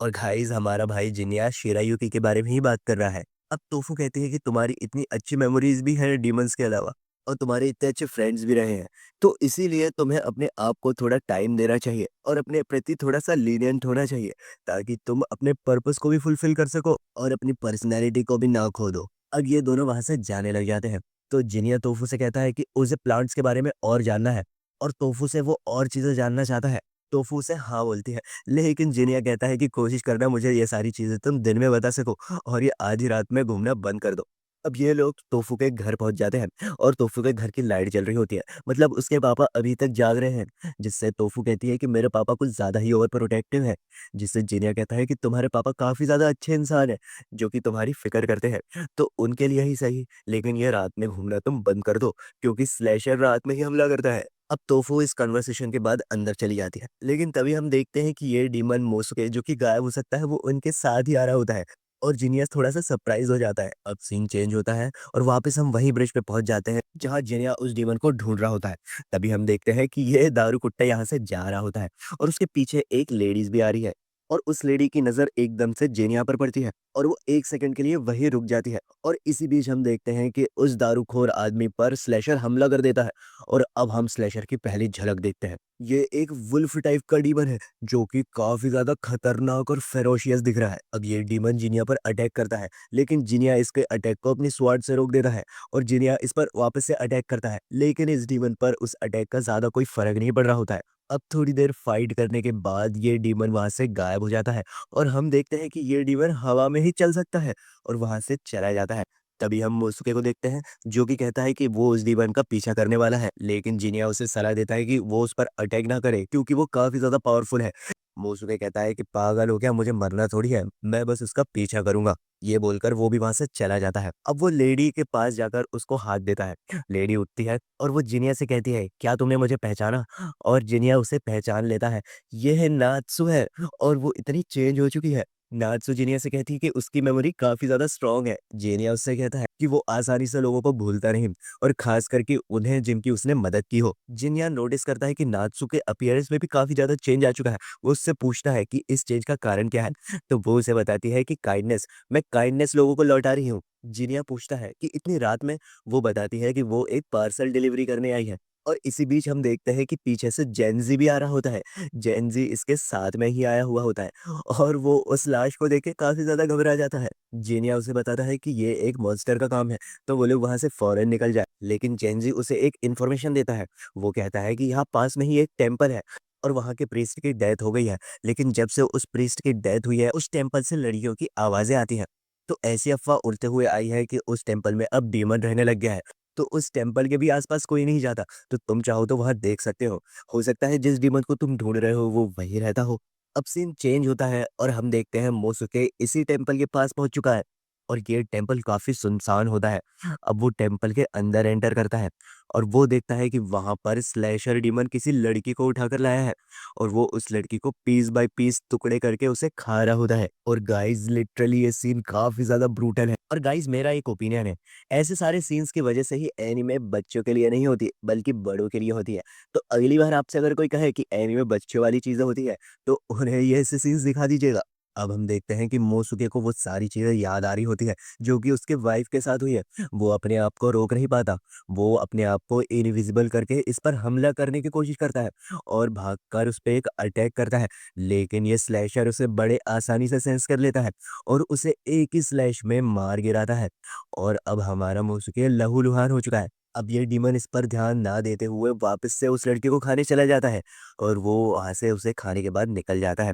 और गाइस हमारा भाई जिनिया शिरायुकी के बारे में ही बात कर रहा है। अब तोफू कहती है कि तुम्हारी इतनी अच्छी मेमोरीज भी है डीमंस के अलावा, और तुम्हारे इतने अच्छे फ्रेंड्स भी रहे हैं, तो इसीलिए तुम्हें अपने आप को थोड़ा टाइम देना चाहिए और अपने प्रति थोड़ा सा लीनियंट होना चाहिए, ताकि तुम अपने पर्पस को भी फुलफिल कर सको और अपनी पर्सनैलिटी को भी ना खो दो। अब ये दोनों वहां से जाने लग जाते हैं। तो जिनिया तोफू से कहता है कि उसे प्लांट्स के बारे में और जानना है, और तोफू से वो और चीजें जानना चाहता है। टोफू उसे हाँ बोलती है, लेकिन जिनिया कहता है कि कोशिश करना मुझे ये सारी चीजें तुम दिन में बता सको और ये आधी रात में घूमना बंद कर दो। अब ये लोग टोफू के घर पहुंच जाते हैं और टोफू के घर की लाइट जल रही होती है, मतलब उसके पापा अभी तक जाग रहे हैं। जिससे टोफू कहती है कि मेरे पापा कुछ ज्यादा ही ओवर प्रोटेक्टिव है। जिससे जिनिया कहता है कि तुम्हारे पापा काफी ज्यादा अच्छे इंसान है जो कि तुम्हारी फिक्र करते हैं, तो उनके लिए ही सही, लेकिन ये रात में घूमना तुम बंद कर दो क्योंकि स्लेशर रात में ही हमला करता है। अब तोफू इस कन्वर्सेशन के बाद अंदर चली जाती है, लेकिन तभी हम देखते हैं कि ये डीमन मोसुके जो कि गायब हो सकता है वो उनके साथ ही आ रहा होता है, और जीनियस थोड़ा सा सरप्राइज हो जाता है। अब सीन चेंज होता है और वापस हम वही ब्रिज पे पहुंच जाते हैं जहां जिनिया उस डीमन को ढूंढ रहा होता है। तभी हम देखते हैं कि ये दारू कुट्टा यहाँ से जा रहा होता है और उसके पीछे एक लेडीज भी आ रही है, और उस लेडी की नजर एकदम से जेनिया पर पड़ती है और वो एक सेकंड के लिए वही रुक जाती है, और इसी बीच हम देखते हैं कि उस दारूखोर आदमी पर स्लेशर हमला कर देता है। और अब हम स्लेशर की पहली झलक देखते हैं। ये एक वुल्फ टाइप का डीमन है जो कि काफी ज्यादा खतरनाक और फेरोशियस दिख रहा है। अब ये डीमन जिनिया पर अटैक करता है, लेकिन जिनिया इसके अटैक को अपनी स्वॉर्ड से रोक देता है, और जिनिया इस पर वापस से अटैक करता है, लेकिन इस डीमन पर उस अटैक का ज्यादा कोई फर्क नहीं पड़ रहा होता है। अब थोड़ी देर फाइट करने के बाद ये डीमन वहां से गायब हो जाता है, और हम देखते हैं कि ये डीमन हवा में ही चल सकता है और वहां से चला जाता है। तभी हम मोसुके को देखते हैं जो कि कहता है कि वो उस डीमन का पीछा करने वाला है, लेकिन जिनिया उसे सलाह देता है कि वो उस पर अटैक ना करे क्योंकि वो काफी ज्यादा पावरफुल है। मोसुके कहता है कि पागल हो गया, मुझे मरना थोड़ी है, मैं बस उसका पीछा करूंगा। ये बोलकर वो भी वहां से चला जाता है। अब वो लेडी के पास जाकर उसको हाथ देता है। लेडी उठती है और वो जिनिया से कहती है क्या तुमने मुझे पहचाना, और जिनिया उसे पहचान लेता है। ये है नात्सु है, और वो इतनी चेंज हो चुकी है। नात्सु जिनिया से कहती है कि उसकी मेमोरी काफी ज्यादा स्ट्रांग है। जिनिया उससे कहता है कि वो आसानी से लोगों को भूलता नहीं, और खास करके उन्हें जिनकी उसने मदद की हो। जिनिया नोटिस करता है कि नात्सु के अपीयरेंस में भी काफी ज्यादा चेंज आ चुका है। वो उससे पूछता है कि इस चेंज का कारण क्या है, तो वो उसे बताती है कि काइंडनेस, मैं काइंडनेस लोगों को लौटा रही हूँ। जिनिया पूछता है कि इतनी रात में, वो बताती है कि वो एक पार्सल डिलीवरी करने आई है, और इसी बीच हम देखते हैं कि पीछे से जेनज़ी भी आ रहा होता है। जेनज़ी इसके साथ में ही आया हुआ होता है और वो उस लाश को देख के काफ़ी ज़्यादा घबरा जाता है। जीनिया उसे बताता है कि ये एक मॉन्स्टर का काम है, तो वो लोग वहाँ से फ़ौरन निकल जाए। लेकिन जेनज़ी उसे एक इन्फॉर्मेशन देता है। वो कहता है कि यहाँ पास में ही एक टेम्पल है और वहाँ के प्रीस्ट की डेथ हो गई है। लेकिन जब से उस प्रीस्ट की डेथ हुई है, उस टेम्पल से लड़कियों की आवाज़ें आती हैं। तो ऐसी अफ़वाह उड़ते हुए आई है कि उस टेम्पल में अब डीमन रहने लग गया है। तो उस टेम्पल के भी आस-पास कोई नहीं जाता, तो तुम चाहो तो वहाँ देख सकते हो। हो सकता है जिस डीमन को तुम ढूँढ रहे हो वो वहीं रहता हो। अब सीन चेंज होता है और हम देखते हैं मोसुके इसी टेम्पल के पास पहुँच चुका है और ये टेम्पल काफ़ी सुनसान होता है। अब वो टेम्पल के अंदर एंटर करता है और वो देखता है कि वहाँ पर स्लैशर डीमन किसी लड़की को उठाकर लाया है और वो उस लड़की को पीस बाय पीस टुकड़े करके उसे खा रहा होता है। और गाइस लिटरली ये सीन काफ़ी ज़्यादा ब्रूटल है। और गाइस मेरा एक ओपिनियन है, ऐसे सारे सीन्स की वजह से ही एनीमे बच्चों के लिए नहीं होती, बल्कि बड़ों के लिए होती है। तो अगली बार आपसे अगर कोई कहे कि एनीमे बच्चों वाली चीज़ें होती है, तो उन्हें ये ऐसे सीन्स दिखा दीजिएगा। अब हम देखते हैं कि मोसुके को वो सारी चीज़ें याद आ रही होती है, जो कि उसके वाइफ़ के साथ हुई है। वो अपने आप को रोक नहीं पाता। वो अपने आप को इनविजिबल करके इस पर हमला करने की कोशिश करता है और भागकर उस पे एक अटैक करता है। लेकिन ये स्लैशर उसे बड़े आसानी से सेंस कर लेता है और उसे एक ही स्लैश में मार गिराता है और अब हमारा मोसुके लहूलुहान हो चुका है। अब ये डीमन इस पर ध्यान ना देते हुए वापस से उस लड़की को खाने चला जाता है और वो वहाँ से उसे खाने के बाद निकल जाता है।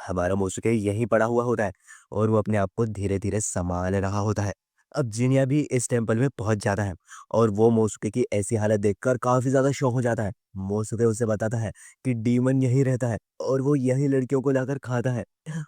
हमारा मोसुके यहीं पड़ा हुआ होता है और वो अपने आप को धीरे-धीरे सँभाल रहा होता है। अब जिनिया भी इस टेम्पल में पहुँच जाता है और वो मोसुके की ऐसी हालत देखकर काफ़ी ज़्यादा शॉक हो जाता है। मोसुके उसे बताता है कि डीमन यहीं रहता है और वो यहीं लड़कियों को लाकर खाता है।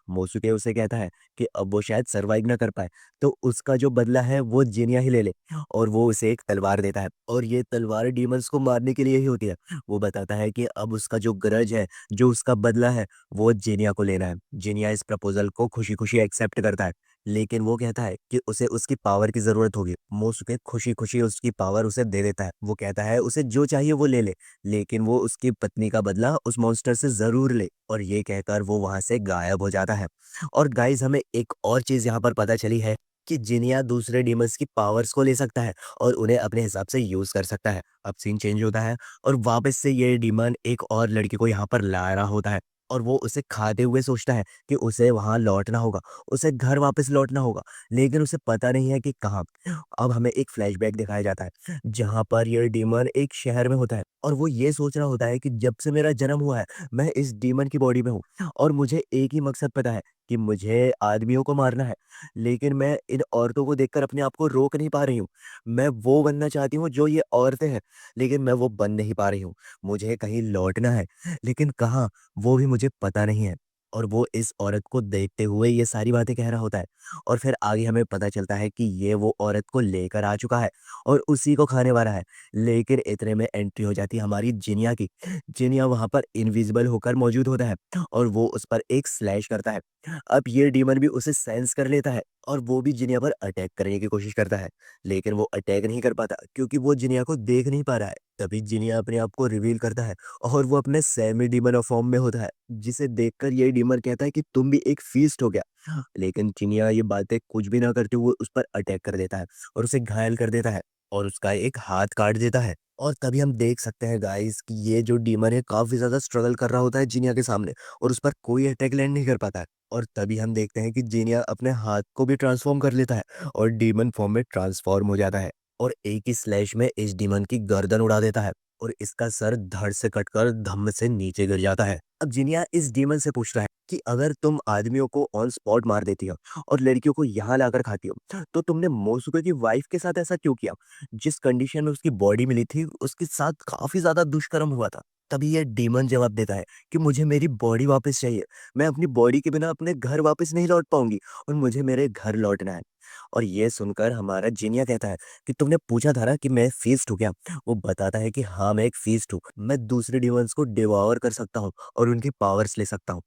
मोसुके उसे कहता है कि अब वो शायद सर्वाइव ना कर पाए, तो उसका जो बदला है वो जिनिया ही ले ले और वो उसे एक तलवार देता है और ये तलवार डीमंस को मारने के लिए ही होती है। वो बताता है कि अब उसका जो ग्रज है, जो उसका बदला है, वो जिनिया को लेना है। जिनिया इस प्रपोज़ल को खुशी-खुशी एक्सेप्ट करता है, लेकिन वो कहता है कि उसे उसकी पावर की ज़रूरत होगी। मोसुके खुशी-खुशी उसकी पावर उसे दे देता है। वो कहता है उसे जो चाहिए वो ले ले, लेकिन वो उसकी पत्नी का बदला उस मॉन्स्टर से ज़रूर ले और ये कहकर वो वहाँ से गायब हो जाता है। और गाइज़ हमें एक और चीज़ यहाँ पर पता चली है कि जिनिया दूसरे डीमंस की पावर्स को ले सकता है और उन्हें अपने हिसाब से यूज़ कर सकता है। अब सीन चेंज होता है और वापस से ये डीमन एक और लड़की को यहाँ पर ला रहा होता है और वो उसे खाते हुए सोचता है कि उसे वहाँ लौटना होगा, उसे घर वापस लौटना होगा, लेकिन उसे पता नहीं है कि कहाँ। अब हमें एक फ्लैशबैक दिखाया जाता है, जहाँ पर ये डीमन एक शहर में होता है और वो ये सोच रहा होता है कि जब से मेरा जन्म हुआ है, मैं इस डीमन की बॉडी में हूँ और मुझे एक ही मकसद पता है कि मुझे आदमियों को मारना है। लेकिन मैं इन औरतों को देखकर अपने आप को रोक नहीं पा रही हूँ। मैं वो बनना चाहती हूँ जो ये औरतें हैं, लेकिन मैं वो बन नहीं पा रही हूँ। मुझे कहीं लौटना है, लेकिन कहाँ, वो भी मुझे पता नहीं है। और वो इस औरत को देखते हुए ये सारी बातें कह रहा होता है और फिर आगे हमें पता चलता है कि ये वो औरत को लेकर आ चुका है और उसी को खाने वाला है। लेकिन इतने में एंट्री हो जाती है हमारी जिनिया की। जिनिया वहाँ पर इनविजिबल होकर मौजूद होता है और वो उस पर एक स्लैश करता है। अब ये डीमन भी उसे सेंस कर लेता है और वो भी जिनिया पर अटैक करने की कोशिश करता है, लेकिन वो अटैक नहीं कर पाता क्योंकि वो जिनिया को देख नहीं पा रहा है। तभी जिनिया अपने आप को रिवील करता है और वो अपने सेमी डीमन फॉर्म में होता है, जिसे देखकर ये डीमन कहता है कि तुम भी एक फीस्ट हो गया। लेकिन जिनिया ये बातें कुछ भी ना करते हुए उस पर अटैक कर देता है और उसे घायल कर देता है और उसका एक हाथ काट देता है। और तभी हम देख सकते हैं गाइस कि ये जो डीमन है काफी ज्यादा स्ट्रगल कर रहा होता है जिनिया के सामने और उस पर कोई अटैक लैंड नहीं कर पाता है। और तभी हम देखते हैं कि जीनिया अपने हाथ को भी ट्रांसफॉर्म कर लेता है और डीमन फॉर्म में ट्रांसफॉर्म हो जाता है और एक ही स्लैश में इस डीमन की गर्दन उड़ा देता है और इसका सर धड़ से कटकर धम्म से नीचे गिर जाता है। अब जिनिया इस डीमन से पूछता है कि अगर तुम आदमियों को ऑन स्पॉट मार देती हो और लड़कियों को यहाँ लाकर खाती हो, तो तुमने मोसुके की वाइफ के साथ ऐसा क्यों किया? जिस कंडीशन में उसकी बॉडी मिली थी, उसके साथ काफी ज्यादा दुष्कर्म हुआ था। तभी ये डीमन जवाब देता है कि मुझे मेरी बॉडी वापस चाहिए। मैं अपनी बॉडी के बिना अपने घर वापस नहीं लौट पाऊँगी और मुझे मेरे घर लौटना है। और ये सुनकर हमारा जीनिया कहता है कि तुमने पूछा था ना कि मैं फ़ीस्ट हूँ क्या? वो बताता है कि हाँ, मैं एक फ़ीस्ट हूँ। मैं दूसरे डिमॉन्स को डिवॉर कर सकता हूँ और उनकी पावर्स ले सकता हूँ।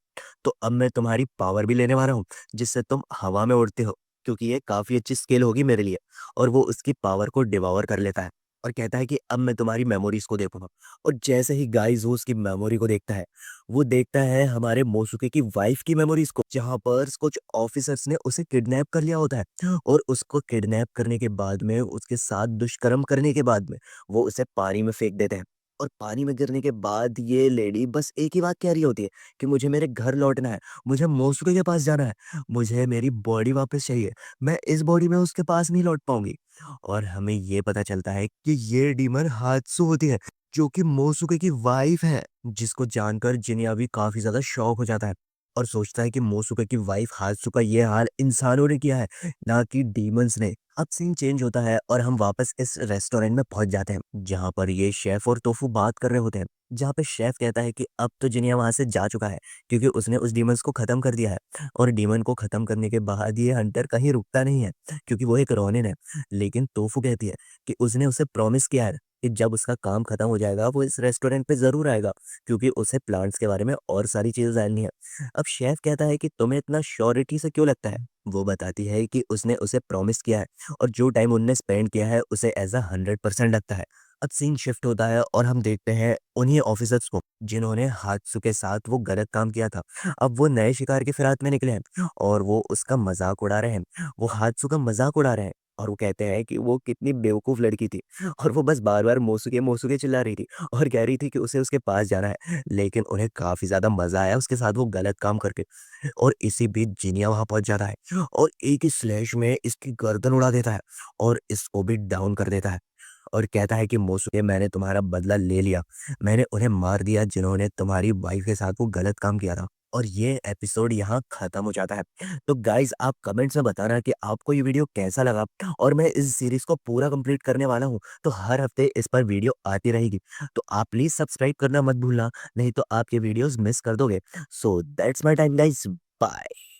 तो अब मैं तुम्हारी पावर भी लेने वाला हूँ, जिससे तुम हवा में उड़ते हो, क्योंकि ये काफ़ी अच्छी स्किल होगी मेरे लिए। और वो उसकी पावर को डिवॉर कर लेता है और कहता है कि अब मैं तुम्हारी मेमोरीज़ को देखूँगा। और जैसे ही गाइज़ वो उसकी मेमोरी को देखता है, वो देखता है हमारे मोसुके की वाइफ की मेमोरीज को, जहाँ पर कुछ ऑफिसर्स ने उसे किडनैप कर लिया होता है और उसको किडनैप करने के बाद में उसके साथ दुष्कर्म करने के बाद में वो उसे पानी में फेंक देते हैं। और पानी में गिरने के बाद ये लेडी बस एक ही बात कह रही होती है कि मुझे मेरे घर लौटना है, मुझे मोसुके के पास जाना है, मुझे मेरी बॉडी वापस चाहिए, मैं इस बॉडी में उसके पास नहीं लौट पाऊंगी। और हमें ये पता चलता है कि ये डीमन हात्सु होती है, जो कि मोसुके की वाइफ है, जिसको जानकर जिनिया भी काफी ज्यादा शॉक हो जाता है और सोचता है कि मोसुके की वाइफ हात्सु का ये हाल इंसानों ने किया है, ना कि डीमंस ने। अब सीन चेंज होता है और हम वापस इस रेस्टोरेंट में पहुंच जाते हैं, जहां पर ये शेफ और तोफू बात कर रहे होते हैं। जहां पे शेफ कहता है कि अब तो जिनिया वहां से जा चुका है, क्योंकि उसने उस डीमंस को खत्म कर दिया है। और डीमन को खत्म करने के बाद ये हंटर कहीं रुकता नहीं है, क्योंकि वो एक रोनिन है। लेकिन तोफू कहती है कि उसने उसे प्रॉमिस किया है कि जब उसका काम खत्म हो जाएगा वो इस रेस्टोरेंट पे जरूर आएगा, क्योंकि उसे प्लांट्स के बारे में और सारी चीजें जाननी है। अब शेफ कहता है कि तुम्हें इतना श्योरिटी से क्यों लगता है। वो बताती है कि उसने उसे प्रॉमिस किया है और जो टाइम उनने स्पेंड किया है उसे एज अ 100% लगता है। अब सीन शिफ्ट होता है और हम देखते हैं उन्हीं ऑफिसर्स को जिन्होंने हात्सु के साथ वो गलत काम किया था। अब वो नए शिकार की फिराक में निकले हैं और वो उसका मजाक उड़ा रहे हैं, वो हात्सु का मजाक उड़ा रहे हैं। और वो कहते हैं कि वो कितनी बेवकूफ लड़की थी और वो बस बार बार मोसुके मोसुके चिल्ला रही थी और कह रही थी कि उसे उसके पास जाना है। लेकिन उन्हें काफी ज्यादा मजा आया उसके साथ वो गलत काम करके। और इसी बीच जीनिया वहां पहुंच जाता है और एक ही स्लैश में इसकी गर्दन उड़ा देता है और इसको भी डाउन कर देता है और कहता है कि मोसुके, मैंने तुम्हारा बदला ले लिया, मैंने उन्हें मार दिया जिन्होंने तुम्हारी वाइफ के साथ वो गलत काम किया था। और ये एपिसोड यहाँ खत्म हो जाता है। तो गाइज आप कमेंट्स में बताना कि आपको ये वीडियो कैसा लगा। और मैं इस सीरीज को पूरा कंप्लीट करने वाला हूँ, तो हर हफ्ते इस पर वीडियो आती रहेगी। तो आप प्लीज सब्सक्राइब करना मत भूलना, नहीं तो आप ये वीडियोस मिस कर दोगे। So that's my time guys, bye.